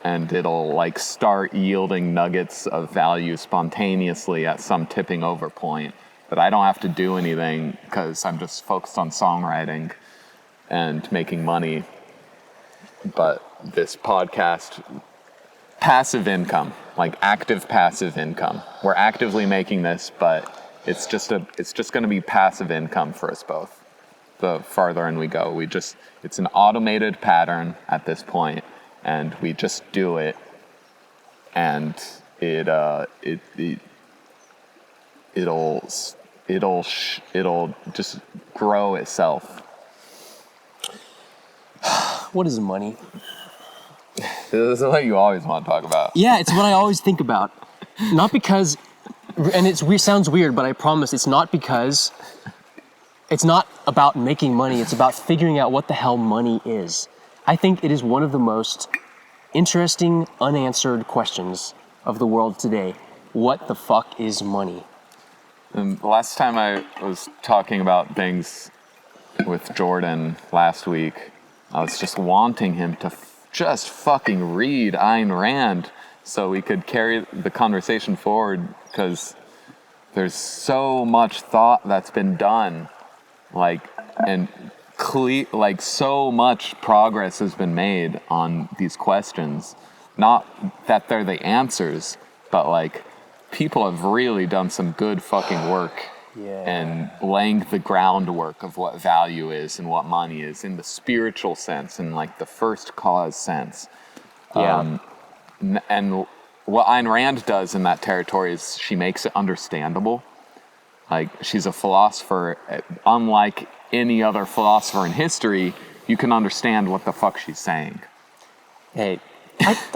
and it'll like start yielding nuggets of value spontaneously at some tipping over point. But I don't have to do anything because I'm just focused on songwriting and making money. But this podcast, passive income, like active passive income. We're actively making this, but it's just going to be passive income for us both. The farther in we go, it's an automated pattern at this point, and we just do it, and it'll just grow itself. What is money? This is what you always want to talk about. Yeah, it's what I always think about. Not because, and sounds weird, but I promise it's not because, it's not about making money, it's about figuring out what the hell money is. I think it is one of the most interesting, unanswered questions of the world today. What the fuck is money? And the last time I was talking about things with Jordan last week, I was just wanting him to just fucking read Ayn Rand so we could carry the conversation forward, because there's so much thought that's been done, so much progress has been made on these questions. Not that they're the answers, but like people have really done some good fucking work. And laying the groundwork of what value is and what money is in the spiritual sense and like the first cause sense. And what Ayn Rand does in that territory is she makes it understandable. Like, she's a philosopher, unlike any other philosopher in history, you can understand what the fuck she's saying. Hey,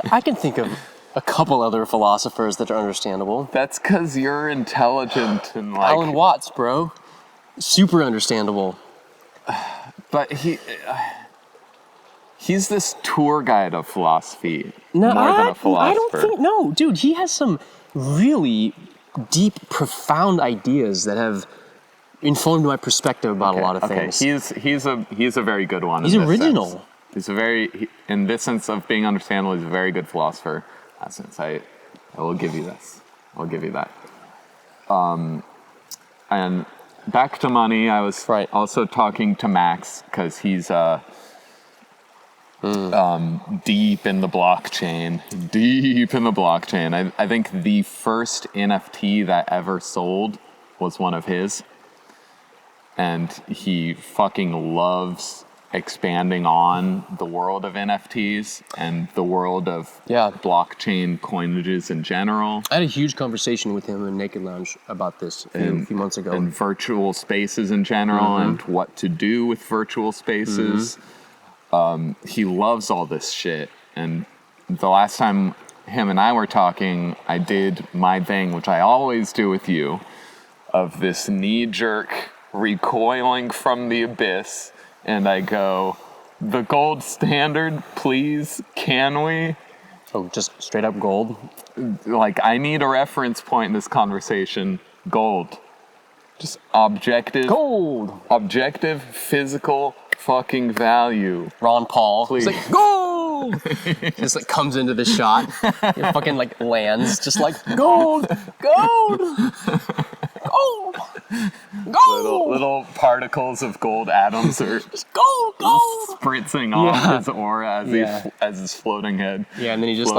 I can think of a couple other philosophers that are understandable. That's because you're intelligent and like... Alan Watts, bro. Super understandable. But he's this tour guide of philosophy No, more than a philosopher. I don't think... No, dude, he has some really deep, profound ideas that have informed my perspective about a lot of things. He's a very good one. He's original. Sense. He's a very... In this sense of being understandable, he's a very good philosopher. Since I will give you this. I'll give you that. And back to money, I was also talking to Max, because he's deep in the blockchain. I think the first NFT that ever sold was one of his. And he fucking loves expanding on the world of NFTs and the world of blockchain coinages in general. I had a huge conversation with him in Naked Lounge about this a few months ago. And virtual spaces in general, and what to do with virtual spaces. He loves all this shit. And the last time him and I were talking, I did my thing, which I always do with you, of this knee-jerk recoiling from the abyss. And I go, the gold standard, please, can we? Oh, just straight up gold? Like, I need a reference point in this conversation. Gold. Just objective. Gold! Objective, physical, fucking value. Ron Paul. Please. He's like, gold! Just like comes into the shot. It fucking like lands, just like, gold! Gold! Gold! Gold! Little particles of gold atoms are just gold, spritzing off his aura as his floating head. Yeah, and then he just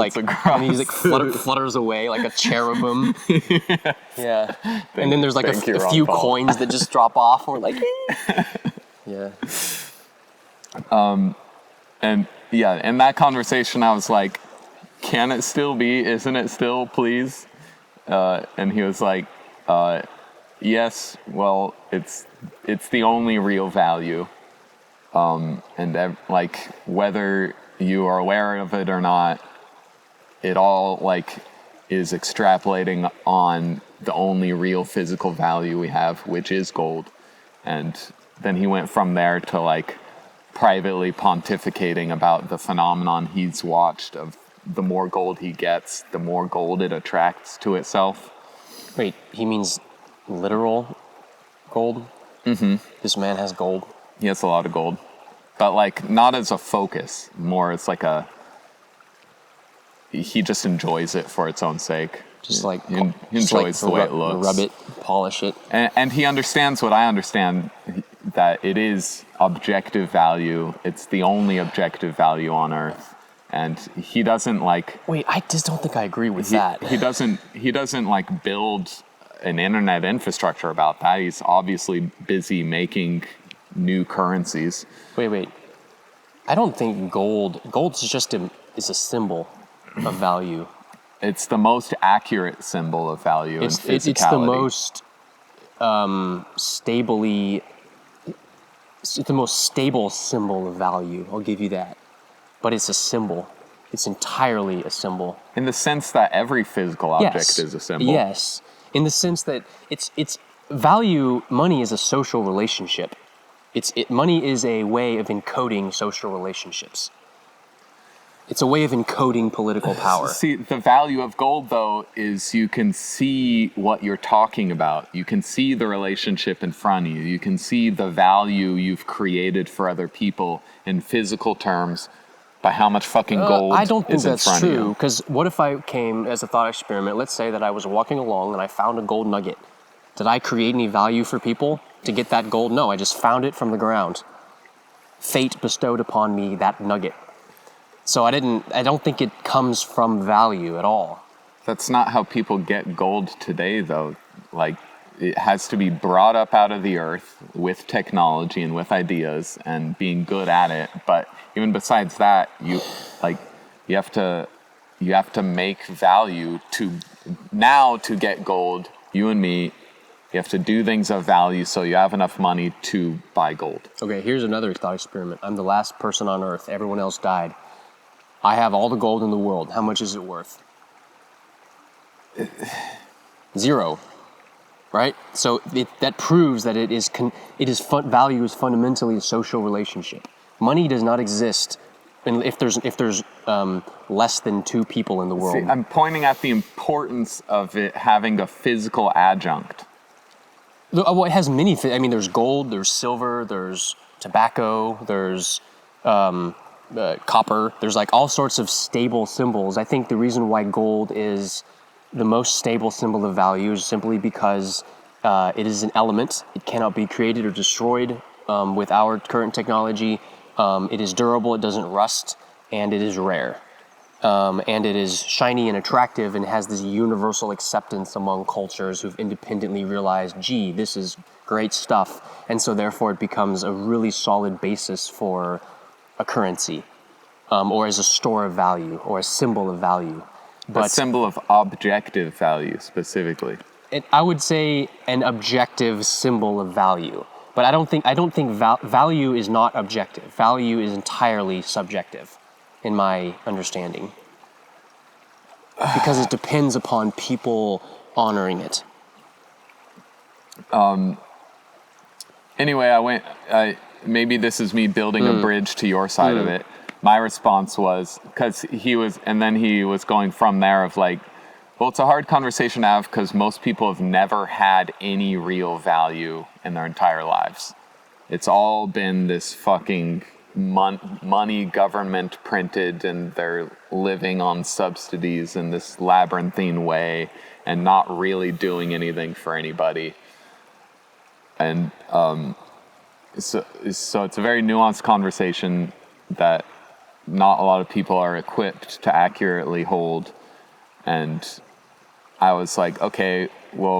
flutters away like a cherubim. Yeah. And then there's like a few coins that just drop off, and we're like, yeah. And yeah, in that conversation, I was like, can it still be? Isn't it still, please? And he was like, Yes, well, it's the only real value. Like, whether you are aware of it or not, it all, like, is extrapolating on the only real physical value we have, which is gold. And then he went from there to, like, privately pontificating about the phenomenon he's watched of the more gold he gets, the more gold it attracts to itself. Wait, he means literal gold? Mm-hmm. This man has gold? He has a lot of gold. But, like, not as a focus. More it's like he just enjoys it for its own sake. Just like... He enjoys the way it looks. Rub it, polish it. And he understands what I understand, that it is objective value. It's the only objective value on Earth. And he doesn't, like... Wait, I just don't think I agree with that. He doesn't, like, build an internet infrastructure about that. He's obviously busy making new currencies. Wait. I don't think gold's just is a symbol of value. It's the most accurate symbol of value in physicality. It's the most it's the most stable symbol of value. I'll give you that. But it's a symbol. It's entirely a symbol. In the sense that every physical object is a symbol. Yes. In the sense that it's value, money is a social relationship. Money is a way of encoding social relationships. It's a way of encoding political power. See, the value of gold, though, is you can see what you're talking about. You can see the relationship in front of you. You can see the value you've created for other people in physical terms by how much fucking gold I don't think is in that's front of true, you. because what if I came as a thought experiment? Let's say that I was walking along and I found a gold nugget. Did I create any value for people to get that gold? No, I just found it from the ground. Fate bestowed upon me that nugget. So I don't think it comes from value at all. That's not how people get gold today, though. Like, it has to be brought up out of the earth with technology and with ideas and being good at it. But even besides that, you have to make value to get gold. You and me, you have to do things of value so you have enough money to buy gold. Okay, here's another thought experiment. I'm the last person on earth. Everyone else died. I have all the gold in the world. How much is it worth? 0. Right? So that proves that value is fundamentally a social relationship. Money does not exist if there's less than 2 people in the world. See, I'm pointing at the importance of it having a physical adjunct. Well, it has many. There's gold, there's silver, there's tobacco, there's copper. There's like all sorts of stable symbols. I think the reason why gold is the most stable symbol of value is simply because it is an element. It cannot be created or destroyed with our current technology. It is durable, it doesn't rust, and it is rare. And it is shiny and attractive and has this universal acceptance among cultures who've independently realized, gee, this is great stuff. And so therefore it becomes a really solid basis for a currency, or as a store of value, or a symbol of value. But a symbol of objective value, specifically. I would say an objective symbol of value. But I don't think value is not objective. Value is entirely subjective, in my understanding. Because it depends upon people honoring it. Anyway, maybe this is me building a bridge to your side of it. My response was, because he was going from there of like, well, it's a hard conversation to have because most people have never had any real value in their entire lives. It's all been this fucking money government printed, and they're living on subsidies in this labyrinthine way and not really doing anything for anybody. And so it's a very nuanced conversation that not a lot of people are equipped to accurately hold. And I was like, okay, well,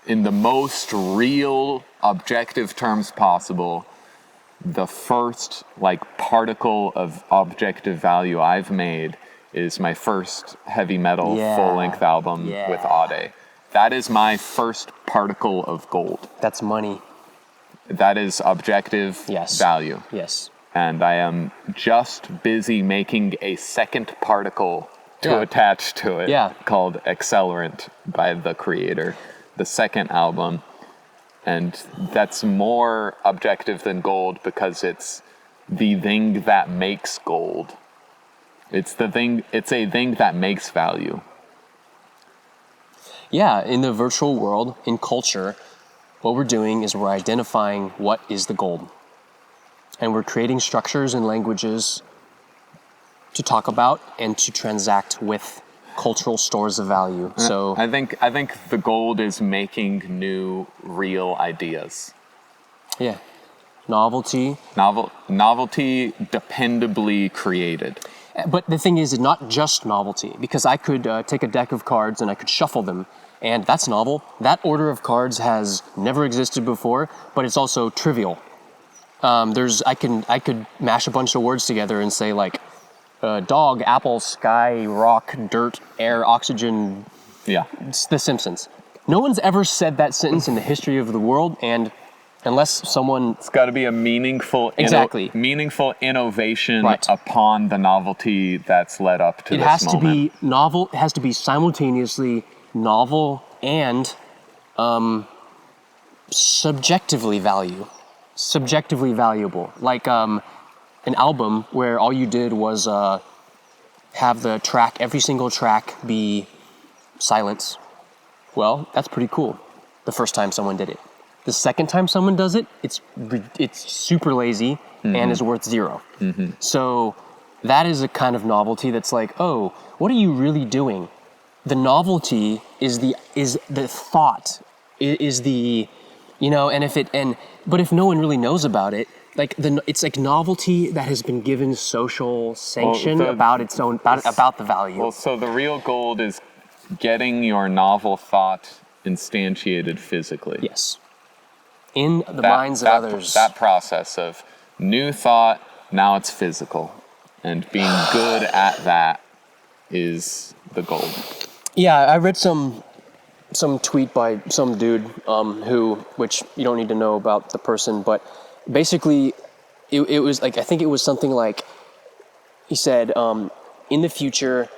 in the most real, objective terms possible, the first particle of objective value I've made is my first heavy metal full-length album with Ade. that is my first particle of gold. That's money. That is objective Yes. value. Yes. And I am just busy making a second particle to Yeah. attach to it, Yeah. called Accelerant by the Creator, the second album. And that's more objective than gold because it's the thing that makes gold. It's a thing that makes value. Yeah, in the virtual world, in culture, what we're doing is we're identifying what is the gold. And we're creating structures and languages to talk about and to transact with cultural stores of value. So I think the gold is making new real ideas. yeah, novelty. Novelty dependably created. But the thing is, it's not just novelty, because I could take a deck of cards and I could shuffle them, and that's novel. That order of cards has never existed before, but it's also trivial. I could mash a bunch of words together and say like, dog, apple, sky, rock, dirt, air, oxygen. Yeah. It's The Simpsons. No one's ever said that sentence in the history of the world, and unless someone... It's got to be a meaningful innovation Right. upon the novelty that's led up to It this has moment. to be novel. It has to be simultaneously novel and subjectively valuable. Like an album where all you did was have every single track be silence. Well, that's pretty cool. The first time someone did it. The second time someone does it, it's super lazy and is worth zero. So that is a kind of novelty that's like, oh, what are you really doing? The novelty is the thought, is the, but if no one really knows about it, like it's like novelty that has been given social sanction about the value. Well, so the real gold is getting your novel thought instantiated physically. Yes. In the minds of others. That process of new thought, now it's physical. And being good at that is the goal. Yeah, I read some tweet by some dude which you don't need to know about the person, but basically it was like, I think it was something like, he said, in the future...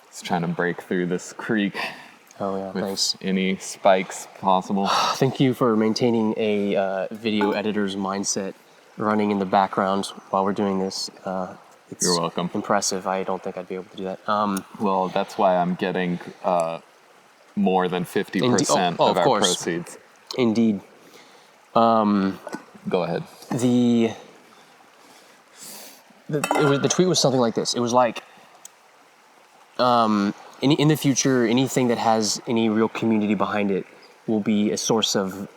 It's trying to break through this creek. Oh yeah, with thanks. Any spikes possible. Thank you for maintaining a video editor's mindset running in the background while we're doing this. It's You're welcome. Impressive. I don't think I'd be able to do that. Well, that's why I'm getting more than 50% of our course. proceeds. Indeed. Go ahead. The tweet was something like this. It was like, in the future, anything that has any real community behind it will be a source of,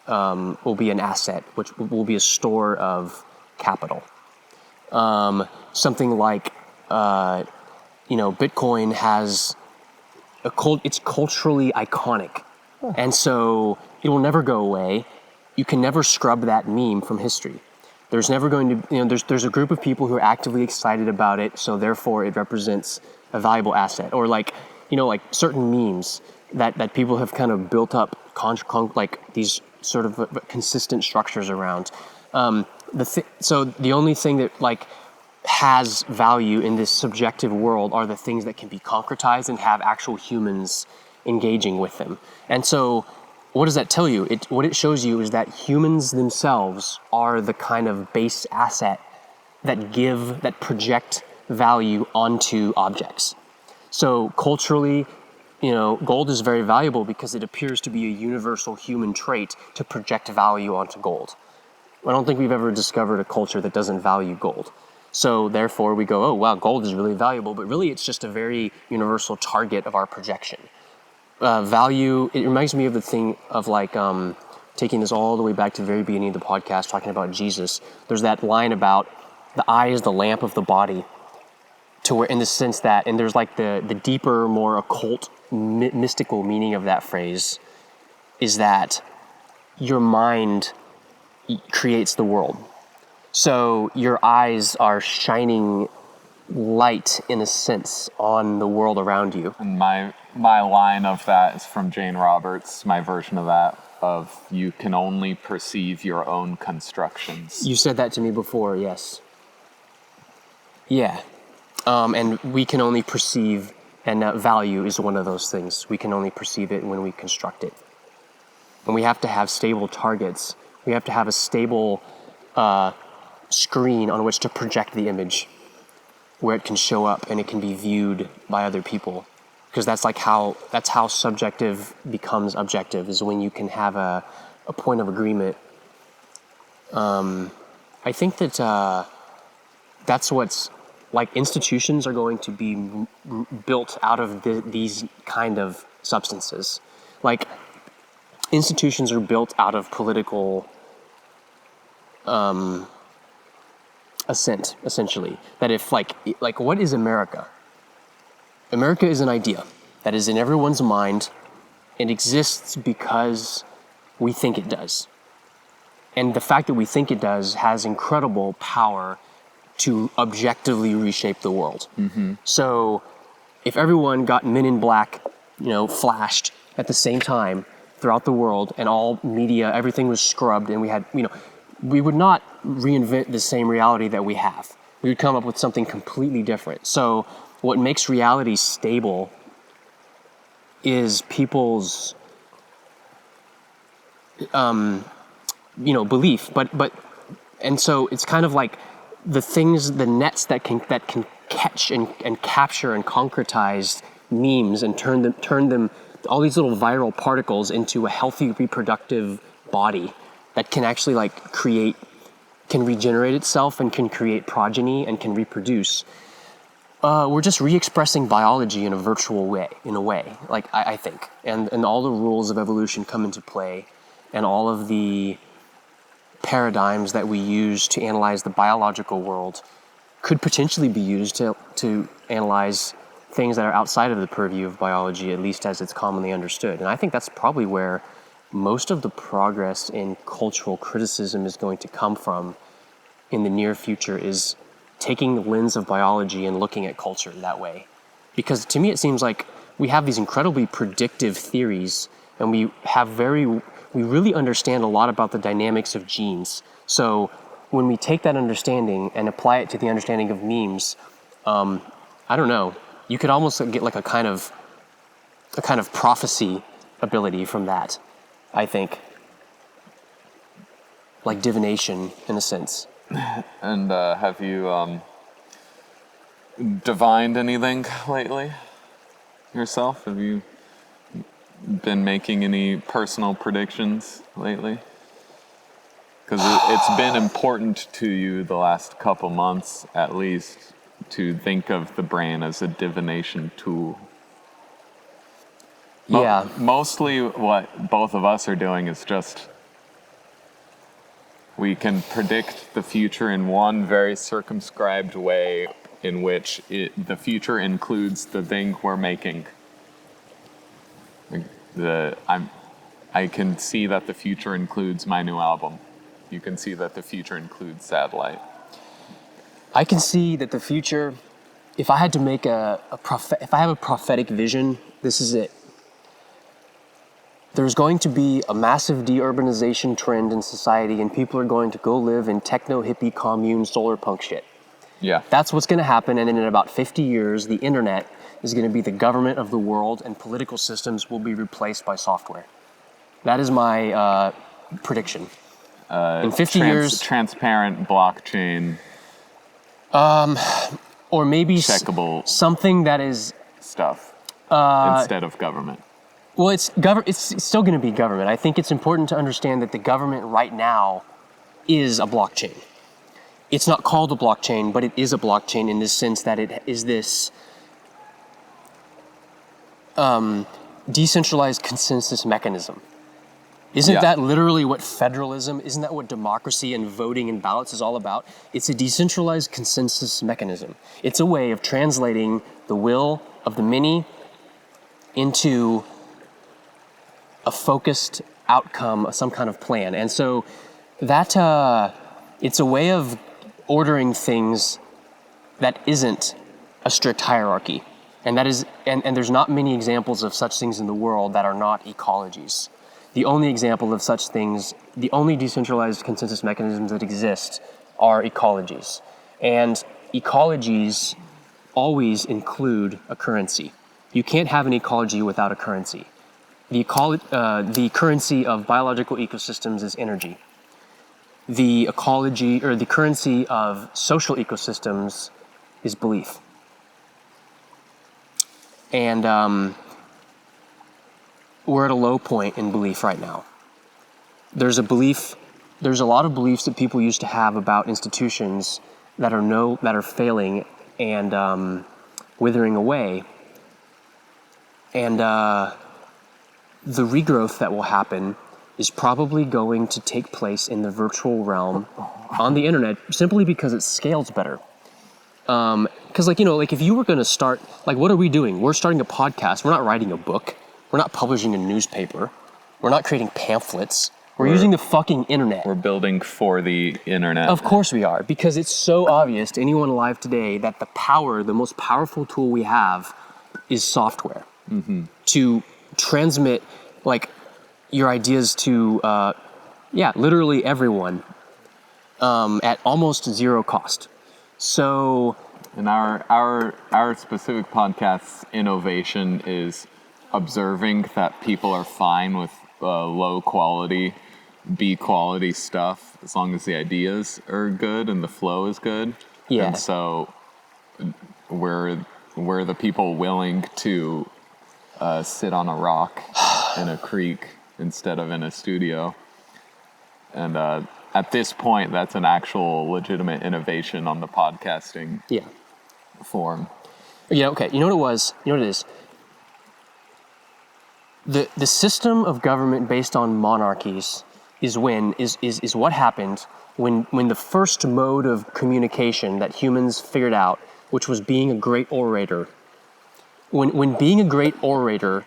will be an asset, which will be a store of capital. Something like, Bitcoin has it's culturally iconic. And so it will never go away. You can never scrub that meme from history. There's never going to, there's a group of people who are actively excited about it, so therefore it represents a valuable asset. Or like certain memes that people have kind of built up like these sort of consistent structures around. So the only thing that like has value in this subjective world are the things that can be concretized and have actual humans engaging with them. And so what does that tell you? What it shows you is that humans themselves are the kind of base asset that project value onto objects. So culturally, gold is very valuable because it appears to be a universal human trait to project value onto gold. I don't think we've ever discovered a culture that doesn't value gold. So therefore we go, oh wow, gold is really valuable, but really it's just a very universal target of our projection. Value, it reminds me of the thing of like, taking this all the way back to the very beginning of the podcast, talking about Jesus. There's that line about the eye is the lamp of the body, to where in the sense that, and there's like the deeper, more occult, mystical meaning of that phrase is that your mind creates the world. So your eyes are shining light, in a sense, on the world around you. And my line of that is from Jane Roberts, my version of that, of you can only perceive your own constructions. You said that to me before, yes. Yeah. And we can only perceive, and value is one of those things. We can only perceive it when we construct it. And we have to have stable targets. We have to have a stable screen on which to project the image, where it can show up and it can be viewed by other people. Because that's how subjective becomes objective, is when you can have a point of agreement. I think that that's what's, like, institutions are going to be built out of these kind of substances. Like, institutions are built out of political assent, essentially. That if, like what is America? America is an idea that is in everyone's mind. It exists because we think it does. And the fact that we think it does has incredible power to objectively reshape the world. Mm-hmm. So if everyone got Men in Black, flashed at the same time throughout the world, and all media, everything was scrubbed, and we had, we would not reinvent the same reality that we have. We would come up with something completely different. So what makes reality stable is people's belief, but and so it's kind of like the nets that can catch and capture and concretize memes and turn them all these little viral particles into a healthy reproductive body that can actually can regenerate itself and can create progeny and can reproduce. We're just re-expressing biology in a virtual way, I think. And all the rules of evolution come into play, and all of the paradigms that we use to analyze the biological world could potentially be used to analyze things that are outside of the purview of biology, at least as it's commonly understood. And I think that's probably where most of the progress in cultural criticism is going to come from in the near future, is taking the lens of biology and looking at culture that way. Because to me it seems like we have these incredibly predictive theories, and we really understand a lot about the dynamics of genes. So when we take that understanding and apply it to the understanding of memes, I don't know, you could almost get like a kind of prophecy ability from that, I think. Like divination, in a sense. And have you divined anything lately yourself? Have you been making any personal predictions lately? Because it's been important to you the last couple months, at least, to think of the brain as a divination tool. Yeah. Mostly what both of us are doing is just, we can predict the future in one very circumscribed way, in which the future includes the thing we're making. I can see that the future includes my new album. You can see that the future includes Satellite. I can see that the future, if I had to make if I have a prophetic vision, this is it. There's going to be a massive deurbanization trend in society, and people are going to go live in techno hippie commune solar punk shit. Yeah. That's what's going to happen, and then in about 50 years, the internet is going to be the government of the world, and political systems will be replaced by software. That is my prediction. In 50 years... Transparent blockchain. Or maybe checkable something that is... stuff instead of government. Well, it's still going to be government. I think it's important to understand that the government right now is a blockchain. It's not called a blockchain, but it is a blockchain in the sense that it is this decentralized consensus mechanism. Isn't that literally what federalism, isn't that what democracy and voting and ballots is all about? It's a decentralized consensus mechanism. It's a way of translating the will of the many into a focused outcome, some kind of plan. And so that it's a way of ordering things that isn't a strict hierarchy. And that is, and there's not many examples of such things in the world that are not ecologies. The only example of such things, the only decentralized consensus mechanisms that exist are ecologies. And ecologies always include a currency. You can't have an ecology without a currency. The currency of biological ecosystems is energy. The ecology, or the currency of social ecosystems is belief. And we're at a low point in belief right now. There's a lot of beliefs that people used to have about institutions that are failing and withering away. And the regrowth that will happen is probably going to take place in the virtual realm on the internet, simply because it scales better. Because if you were going to start, what are we doing? We're starting a podcast. We're not writing a book. We're not publishing a newspaper. We're not creating pamphlets. We're using the fucking internet. We're building for the internet. Of course we are, because it's so obvious to anyone alive today that the most powerful tool we have is software. Mm-hmm. To transmit, your ideas to, literally everyone at almost zero cost. So, and our specific podcast's innovation is observing that people are fine with low quality, B quality stuff as long as the ideas are good and the flow is good. Yeah. And so we're the people willing to sit on a rock in a creek instead of in a studio. And at this point, that's an actual legitimate innovation on the podcasting form. Okay. You know what it was? You know what it is? The system of government based on monarchies is what happened when the first mode of communication that humans figured out, which was being a great orator, when being a great orator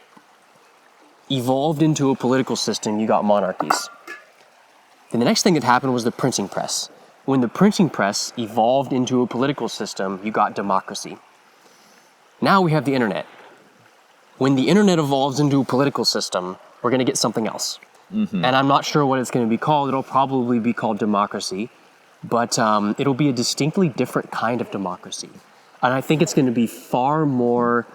evolved into a political system, you got monarchies. Then the next thing that happened was the printing press. When the printing press evolved into a political system, you got democracy. Now we have the internet. When the internet evolves into a political system, we're going to get something else. Mm-hmm. And I'm not sure what it's going to be called. It'll probably be called democracy, but it'll be a distinctly different kind of democracy. And I think it's going to be far more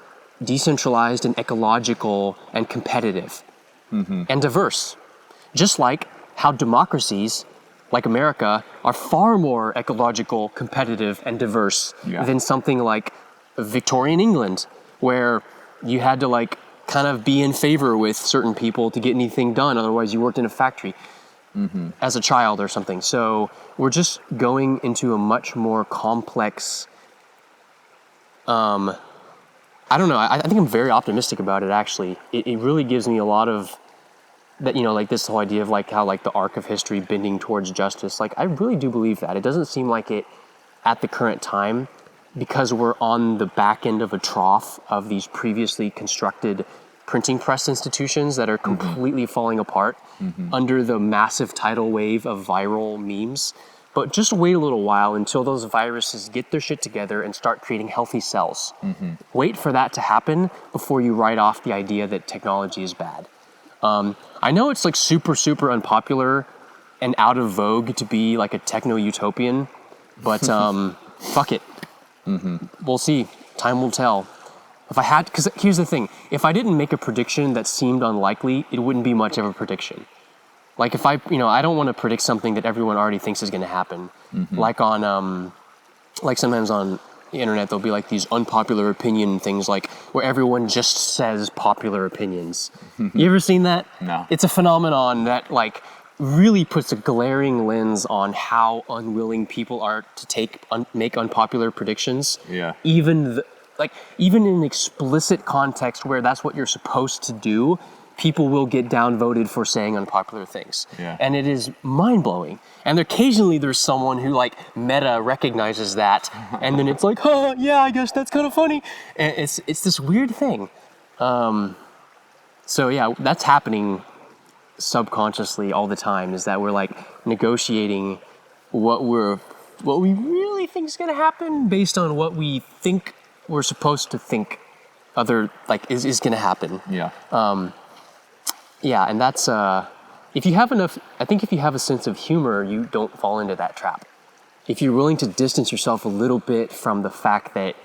decentralized and ecological and competitive and diverse. Just like how democracies, like America, are far more ecological, competitive, and diverse than something like Victorian England, where you had to kind of be in favor with certain people to get anything done. Otherwise, you worked in a factory as a child or something. So we're just going into a much more complex. I don't know. I think I'm very optimistic about it. Actually, it really gives me a lot of that. This whole idea of how the arc of history bending towards justice. I really do believe that. It doesn't seem like it at the current time, because we're on the back end of a trough of these previously constructed printing press institutions that are completely falling apart under the massive tidal wave of viral memes. But just wait a little while until those viruses get their shit together and start creating healthy cells. Wait for that to happen before you write off the idea that technology is bad. I know it's super, super unpopular and out of vogue to be a techno-utopian, but fuck it. We'll see. Time will tell. Because here's the thing. If I didn't make a prediction that seemed unlikely, it wouldn't be much of a prediction. If I don't want to predict something that everyone already thinks is going to happen. Sometimes on the internet, there'll be these unpopular opinion things, where everyone just says popular opinions. You ever seen that? No. It's a phenomenon that really puts a glaring lens on how unwilling people are to make unpopular predictions. Yeah. Even in an explicit context where that's what you're supposed to do, people will get downvoted for saying unpopular things. Yeah. And it is mind-blowing. And occasionally there's someone who meta recognizes that, and then it's I guess that's kind of funny. And it's this weird thing. So yeah, that's happening subconsciously all the time, is that we're negotiating what we're really think is going to happen based on what we think we're supposed to think is going to happen. Yeah. Yeah, and that's if you have a sense of humor, you don't fall into that trap. If you're willing to distance yourself a little bit from the fact that,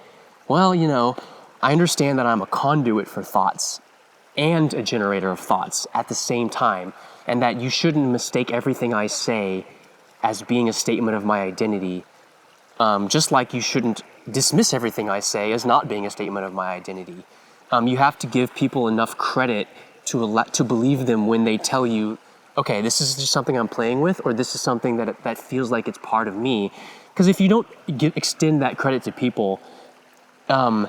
well, I understand that I'm a conduit for thoughts and a generator of thoughts at the same time, and that you shouldn't mistake everything I say as being a statement of my identity, just like you shouldn't dismiss everything I say as not being a statement of my identity. You have to give people enough credit to believe them when they tell you, okay, this is just something I'm playing with, or this is something that feels like it's part of me. Because if you don't extend that credit to people, why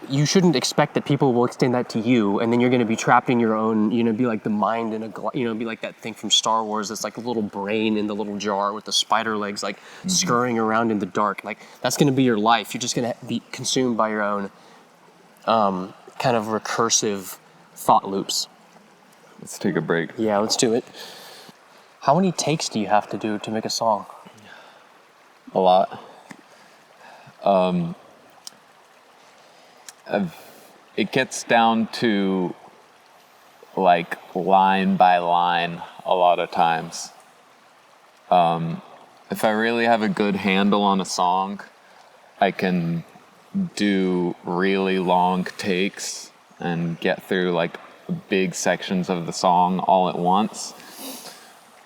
you shouldn't expect that people will extend that to you, and then you're going to be trapped in your own, be like the mind in a, be like that thing from Star Wars that's like a little brain in the little jar with the spider legs, like scurrying around in the dark. Like that's going to be your life. You're just going to be consumed by your own kind of recursive thought loops. Let's take a break. Yeah, let's do it. How many takes do you have to do to make a song? A lot. It gets down to like line by line a lot of times. If I really have a good handle on a song, I can do really long takes and get through like big sections of the song all at once,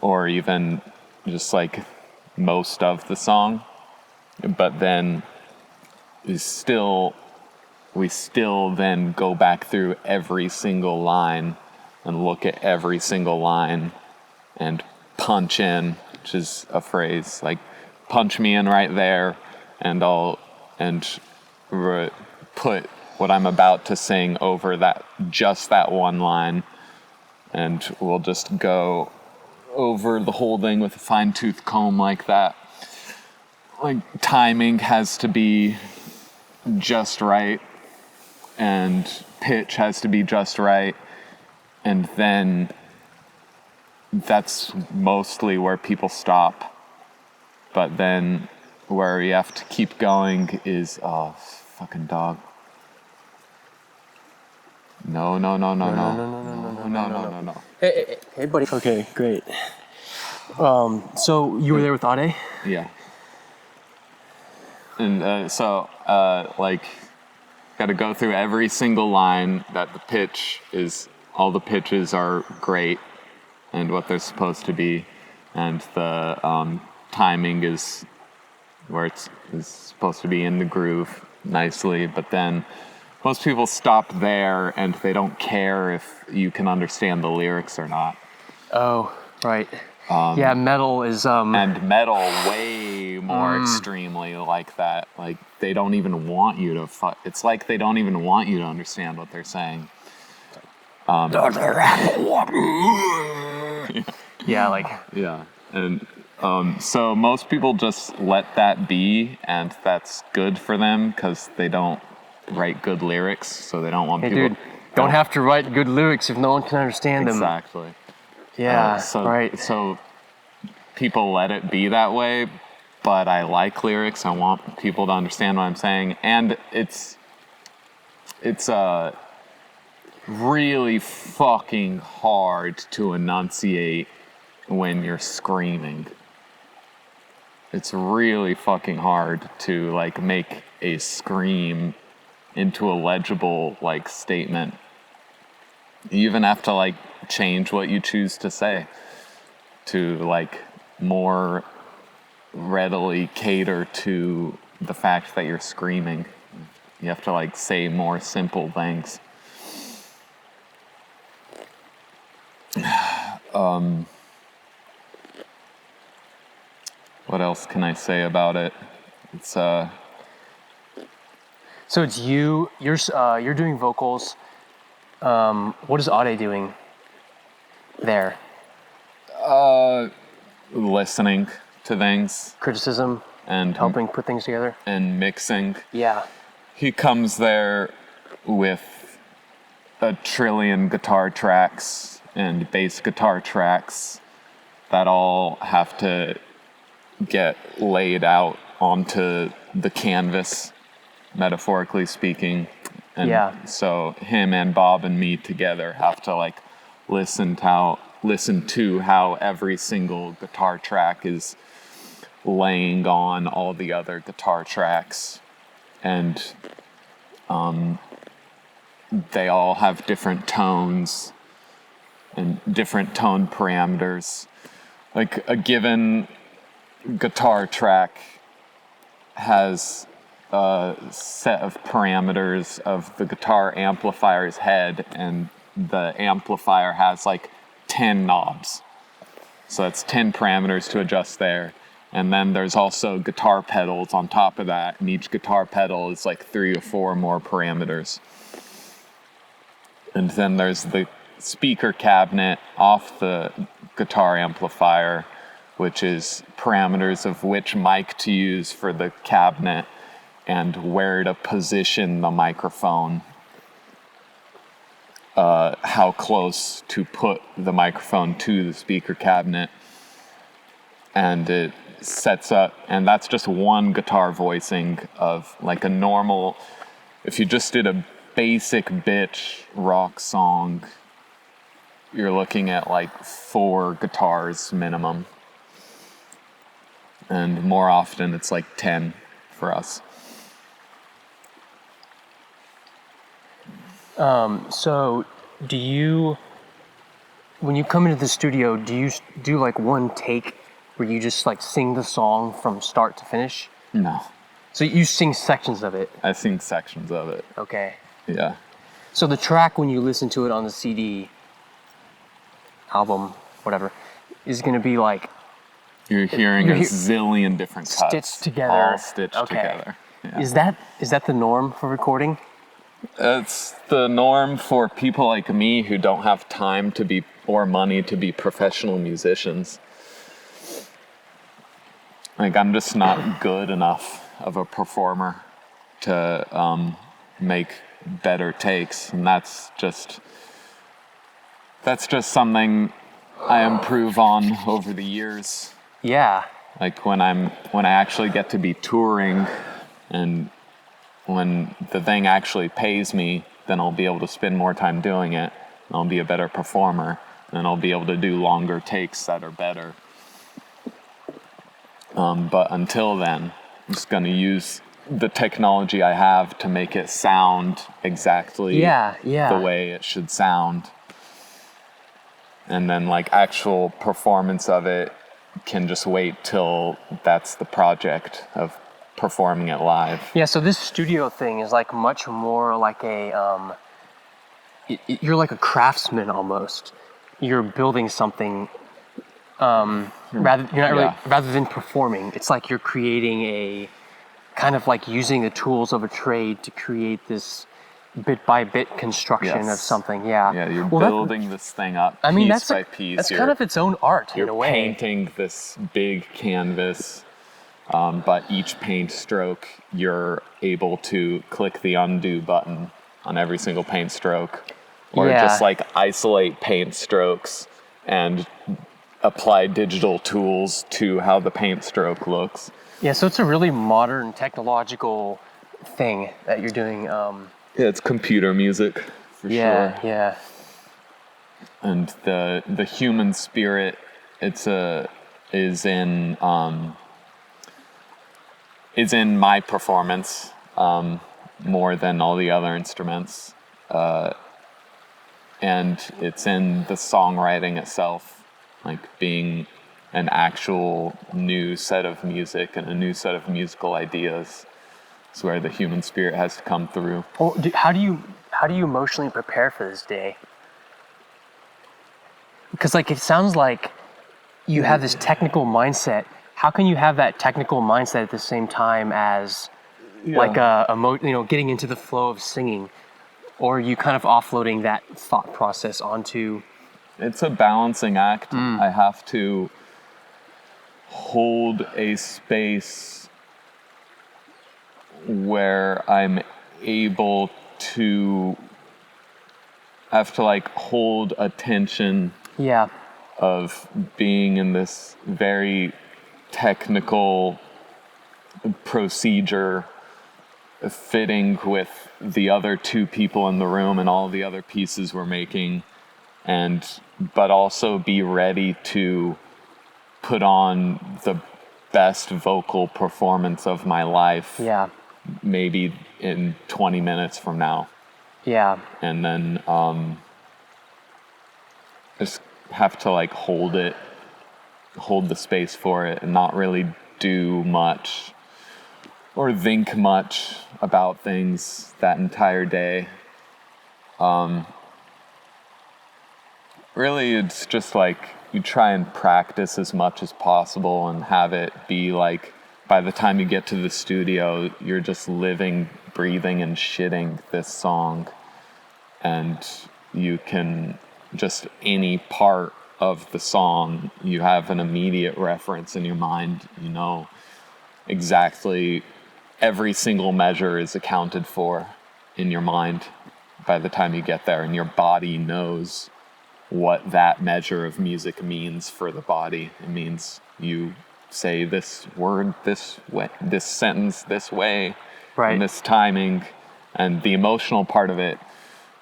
or even just like most of the song. But then we still then go back through every single line and look at every single line and punch in, which is a phrase, like punch me in right there, and I'll put what I'm about to sing over that one line, and we'll just go over the whole thing with a fine-tooth comb like that. Like timing has to be just right, and pitch has to be just right, and then that's mostly where people stop. But then where you have to keep going is fucking dog. No. Hey, buddy. Okay, great. So you were there with Ade? Yeah. And got to go through every single line that all the pitches are great and what they're supposed to be, and the timing is where it's supposed to be in the groove nicely. But then most people stop there and they don't care if you can understand the lyrics or not. Oh, right. Yeah, metal is and metal way more extremely like that. Like they don't even want you to it's like they don't even want you to understand what they're saying. Yeah. And so most people just let that be, and that's good for them because they don't write good lyrics, so they don't want people. Dude, don't have to write good lyrics if no one can understand them. Exactly. Yeah, right. So people let it be that way, but I like lyrics. I want people to understand what I'm saying, and it's really fucking hard to enunciate when you're screaming. It's really fucking hard to like make a scream into a legible like statement. You even have to like change what you choose to say to like more readily cater to the fact that you're screaming. You have to like say more simple things. What else can I say about it? It's So it's you're doing vocals. What is Ade doing there? Listening to things. Criticism And helping put things together. And mixing. Yeah. He comes there with a trillion guitar tracks and bass guitar tracks that all have to get laid out onto the canvas, metaphorically speaking. And Yeah. so him and Bob and me together have to like listen to how every single guitar track is laying on all the other guitar tracks, and they all have different tones and different tone parameters. Like a given guitar track has a set of parameters of the guitar amplifier's head, and the amplifier has like 10 knobs. So that's 10 parameters to adjust there. And then there's also guitar pedals on top of that, and each guitar pedal is like 3 or 4 more parameters. And then there's the speaker cabinet off the guitar amplifier, which is parameters of which mic to use for the cabinet and where to position the microphone, how close to put the microphone to the speaker cabinet. And it sets up, and that's just one guitar voicing of like a normal, if you just did a basic bitch rock song, you're looking at like 4 guitars minimum. And more often it's like 10 for us. So do you, when you come into the studio, do you do like one take where you just like sing the song from start to finish? No. So you sing sections of it? I sing sections of it. Okay. Yeah. So the track, when you listen to it on the CD, album, whatever, is going to be like... You're hearing a zillion different cuts. Stitched together. All stitched together. Yeah. Is that the norm for recording? It's the norm for people like me who don't have time to be, or money to be professional musicians. Like, I'm just not good enough of a performer to make better takes, and that's just something I improve on over the years. Yeah. Like when I actually get to be touring, and when the thing actually pays me, then I'll be able to spend more time doing it, and I'll be a better performer, and I'll be able to do longer takes that are better. But until then, I'm just going to use the technology I have to make it sound exactly the way it should sound. And then like actual performance of it can just wait till that's the project of performing it live. Yeah, so this studio thing is like much more like a, you're like a craftsman almost. You're building something rather than performing. It's like you're creating a kind of like using the tools of a trade to create this bit by bit construction of something. Yeah, you're building this thing up piece by piece. That's kind of its own art in a way. You're painting this big canvas, but each paint stroke you're able to click the undo button on every single paint stroke, or just like isolate paint strokes and apply digital tools to how the paint stroke looks. Yeah, so it's a really modern technological thing that you're doing. Yeah, it's computer music for sure. Yeah. And the human spirit, is in my performance more than all the other instruments, and it's in the songwriting itself, like being an actual new set of music and a new set of musical ideas. It's where the human spirit has to come through. Well, how do you emotionally prepare for this day? Because like it sounds like you have this technical mindset. How can you have that technical mindset at the same time as like getting into the flow of singing, or are you kind of offloading that thought process onto? It's a balancing act. I have to hold a space where I'm able to hold attention of being in this very technical procedure fitting with the other two people in the room and all the other pieces we're making, but also be ready to put on the best vocal performance of my life. Yeah. Maybe in 20 minutes from now. Yeah. And then just have to like hold the space for it and not really do much or think much about things that entire day. Really, it's just like you try and practice as much as possible and have it be like by the time you get to the studio, you're just living, breathing, and shitting this song. And you can just any part of the song, you have an immediate reference in your mind. You know exactly every single measure is accounted for in your mind by the time you get there, and your body knows what that measure of music means for the body. It means you say this word this way, this sentence this way, Right. and this timing, and the emotional part of it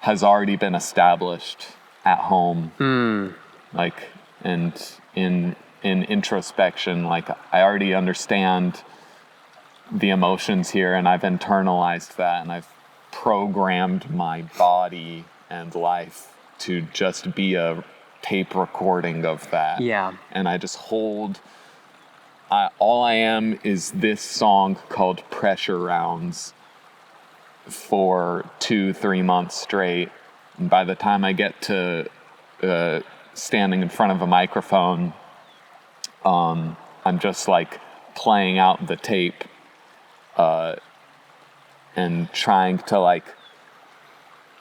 has already been established at home. Like, and in introspection, like I already understand the emotions here, and I've internalized that, and I've programmed my body and life to just be a tape recording of that. Yeah. And I just all I am is this song called Pressure Rounds for 2-3 months straight. And by the time I get to standing in front of a microphone, I'm just like playing out the tape and trying to like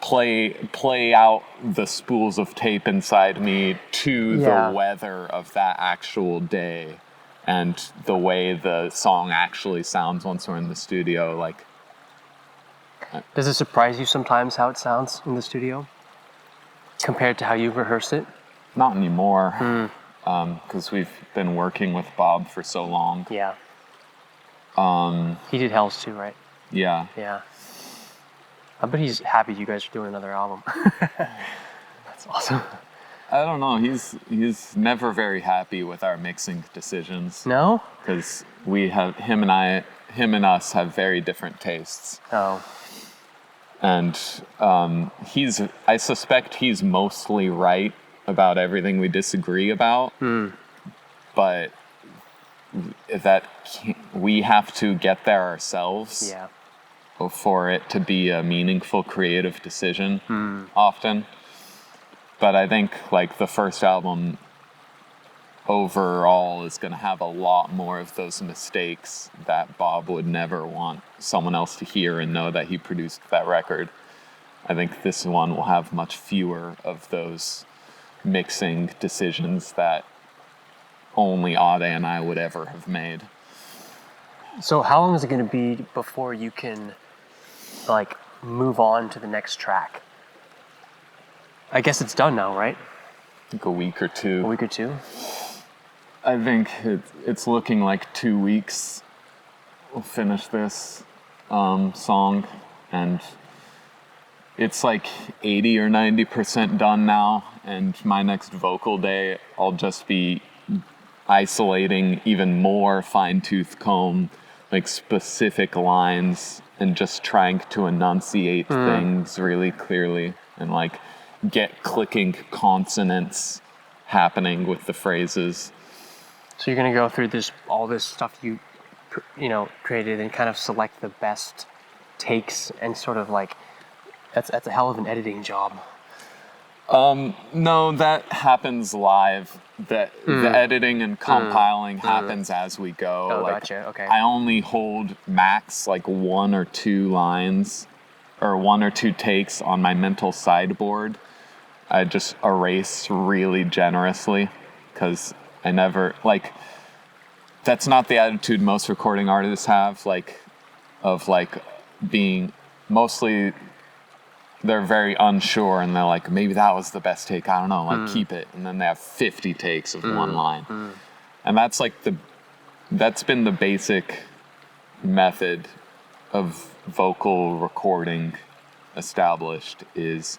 play out the spools of tape inside me to the weather of that actual day and the way the song actually sounds once we're in the studio. Like, Does it surprise you sometimes how it sounds in the studio compared to how you rehearsed it? not anymore, because we've been working with Bob for so long. Yeah. He did Hells too, right? Yeah. Yeah. I bet he's happy you guys are doing another album. That's awesome. I don't know. He's never very happy with our mixing decisions. No? Because him and us have very different tastes. Oh. And I suspect he's mostly right about everything we disagree about. But we have to get there ourselves. Yeah. For it to be a meaningful creative decision often. But I think like the first album overall is going to have a lot more of those mistakes that Bob would never want someone else to hear and know that he produced that record. I think this one will have much fewer of those mixing decisions that only Ade and I would ever have made. So how long is it going to be before you can like move on to the next track? I guess it's done now, right? I think a week or two. A week or two? I think it's looking like 2 weeks. We'll finish this song, and it's like 80 or 90% done now. And my next vocal day, I'll just be isolating even more fine-tooth comb, like specific lines, and just trying to enunciate things really clearly and like get clicking consonants happening with the phrases. So you're going to go through all this stuff you created and kind of select the best takes and sort of like that's a hell of an editing job. No, that happens live. The editing and compiling happens as we go. Oh, like, gotcha. Okay. I only hold max like 1 or 2 lines or 1 or 2 takes on my mental sideboard. I just erase really generously because I never like. That's not the attitude most recording artists have. Of being mostly. They're very unsure and they're like, maybe that was the best take. I don't know, keep it. And then they have 50 takes of one line. And that's like that's been the basic method of vocal recording established, is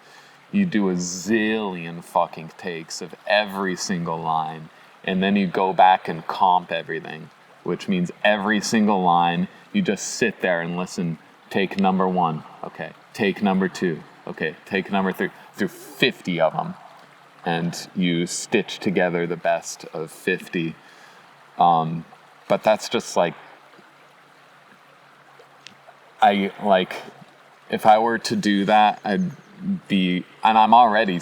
you do a zillion fucking takes of every single line, and then you go back and comp everything, which means every single line, you just sit there and listen. Take number 1, okay. Take number 2, okay. Take number 3, through 50 of them. And you stitch together the best of 50. But that's just like, if I were to do that, I'd be, and I'm already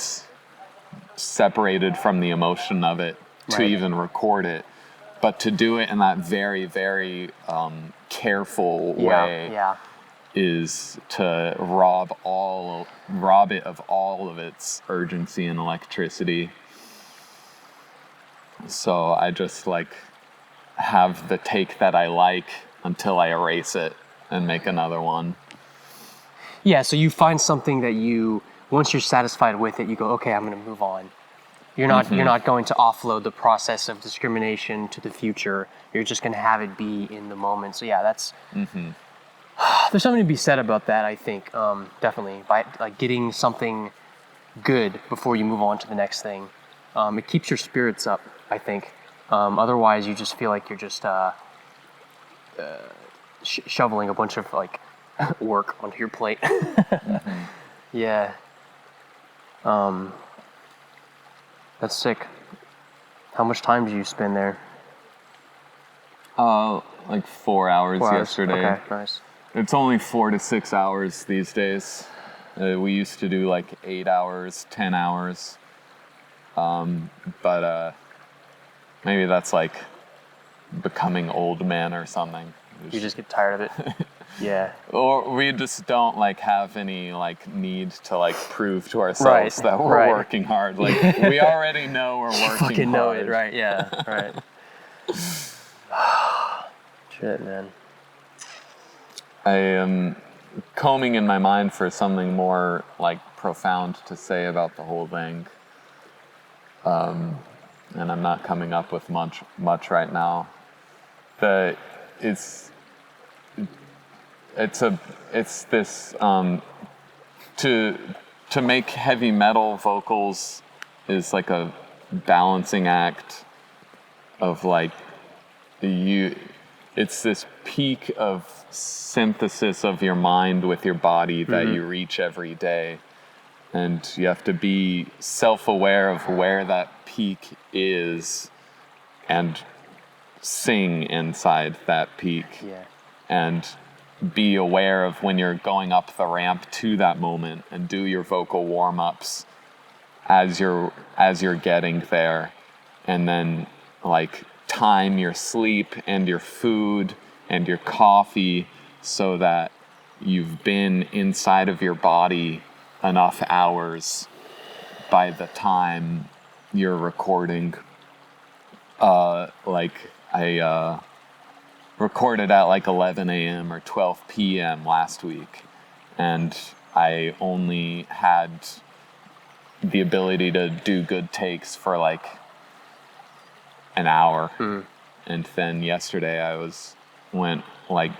separated from the emotion of it to even record it. But to do it in that very, very careful way is to rob it of all of its urgency and electricity. So I just like have the take that I like until I erase it and make another one. Yeah, so you find something that once you're satisfied with it, you go, okay, I'm going to move on. You're not going to offload the process of discrimination to the future. You're just going to have it be in the moment. So yeah, that's there's something to be said about that. I think definitely by like getting something good before you move on to the next thing. It keeps your spirits up, I think. Otherwise, you just feel like you're just shoveling a bunch of like work onto your plate. Yeah. That's sick. How much time did you spend there? Like 4 hours yesterday. Okay, nice. It's only 4 to 6 hours these days. We used to do like 8 hours, 10 hours. But maybe that's like becoming old men or something. You just get tired of it. Yeah. Or we just don't like have any like need to like prove to ourselves that we're working hard. Like we already know we're working hard. Fucking know it, right? Yeah, right. Shit, man. I am combing in my mind for something more like profound to say about the whole thing. And I'm not coming up with much right now. It's this to make heavy metal vocals is like a balancing act of like it's this peak of synthesis of your mind with your body that you reach every day, and you have to be self-aware of where that peak is and sing inside that peak. Yeah. And be aware of when you're going up the ramp to that moment, and do your vocal warm-ups as you're getting there, and then like time your sleep and your food and your coffee so that you've been inside of your body enough hours by the time you're recording. Like I recorded at like 11 a.m. or 12 p.m. last week, and I only had the ability to do good takes for like an hour. And then yesterday I went like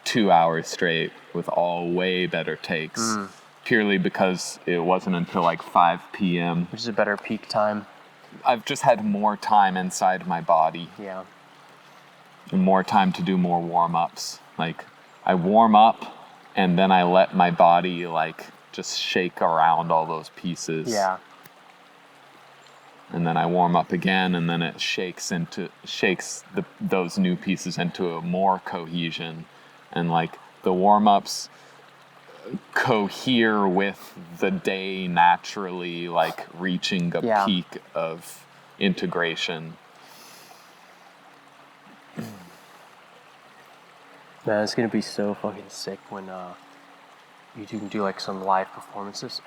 2 hours straight with all way better takes, purely because it wasn't until like 5 p.m. Which is a better peak time. I've just had more time inside my body. Yeah. And more time to do more warm-ups. Like I warm up and then I let my body like just shake around all those pieces. Yeah. And then I warm up again, and then it shakes those new pieces into a more cohesion, and like the warm-ups cohere with the day naturally, like reaching a peak of integration. Man, it's gonna be so fucking sick when you can do like some live performances.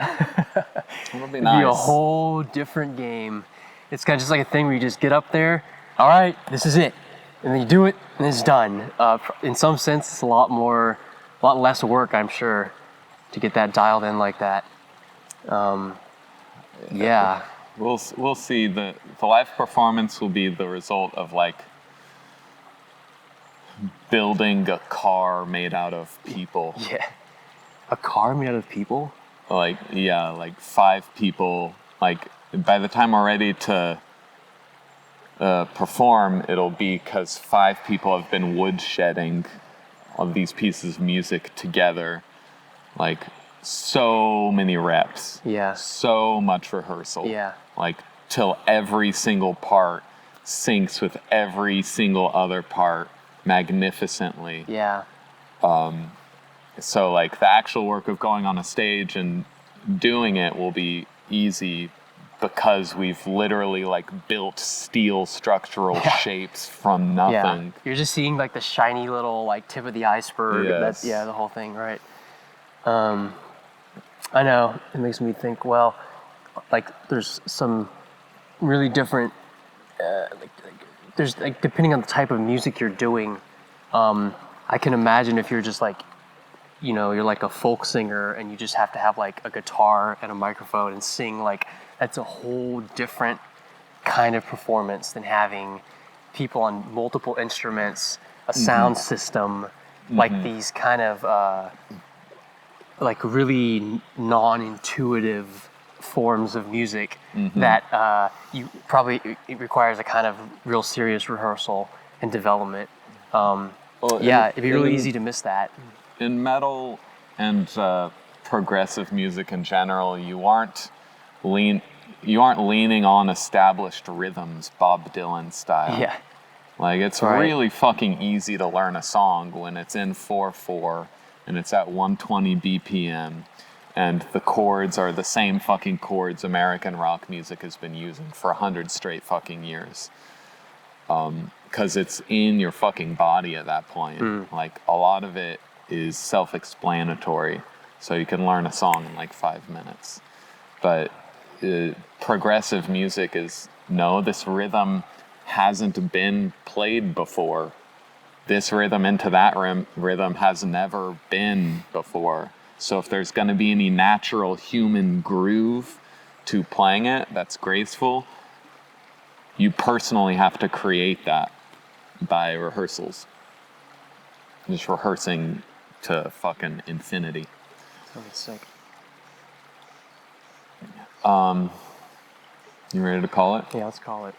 It'll be It'd nice. be a whole different game. It's kind of just like a thing where you just get up there, all right, this is it, and then you do it, and it's done. In some sense, it's a lot less work, I'm sure, to get that dialed in like that. Yeah. We'll see. The live performance will be the result of like building a car made out of people. Yeah. A car made out of people? Like, yeah, like 5 people. Like, by the time we're ready to perform, it'll be because 5 people have been woodshedding of these pieces of music together. Like, so many reps. Yeah. So much rehearsal. Yeah. Like, till every single part syncs with every single other part magnificently. Yeah. So, like, the actual work of going on a stage and doing it will be easy because we've literally, like, built steel structural shapes from nothing. Yeah. You're just seeing, like, the shiny little, like, tip of the iceberg. Yes. The whole thing, right? I know. It makes me think, well, like, there's some really different, there's, like, depending on the type of music you're doing, I can imagine if you're just, like, you know, you're like a folk singer and you just have to have, like, a guitar and a microphone and sing, like, that's a whole different kind of performance than having people on multiple instruments, a sound system, like these kind of, like, really non-intuitive forms of music that you probably, it requires a kind of real serious rehearsal and development. It'd be really easy to miss that. In metal and progressive music in general, you aren't leaning on established rhythms, Bob Dylan style. Yeah. Like, it's Right. really fucking easy to learn a song when it's in 4/4 and it's at 120 BPM and the chords are the same fucking chords American rock music has been using for 100 straight fucking years. Because it's in your fucking body at that point. Like, a lot of it is self-explanatory, so you can learn a song in like 5 minutes. But progressive music is, no, this rhythm hasn't been played before. This rhythm into that rhythm has never been before. So if there's going to be any natural human groove to playing it that's graceful, you personally have to create that by rehearsals. Just rehearsing to fucking infinity. Sounds sick. You ready to call it? Yeah, let's call it.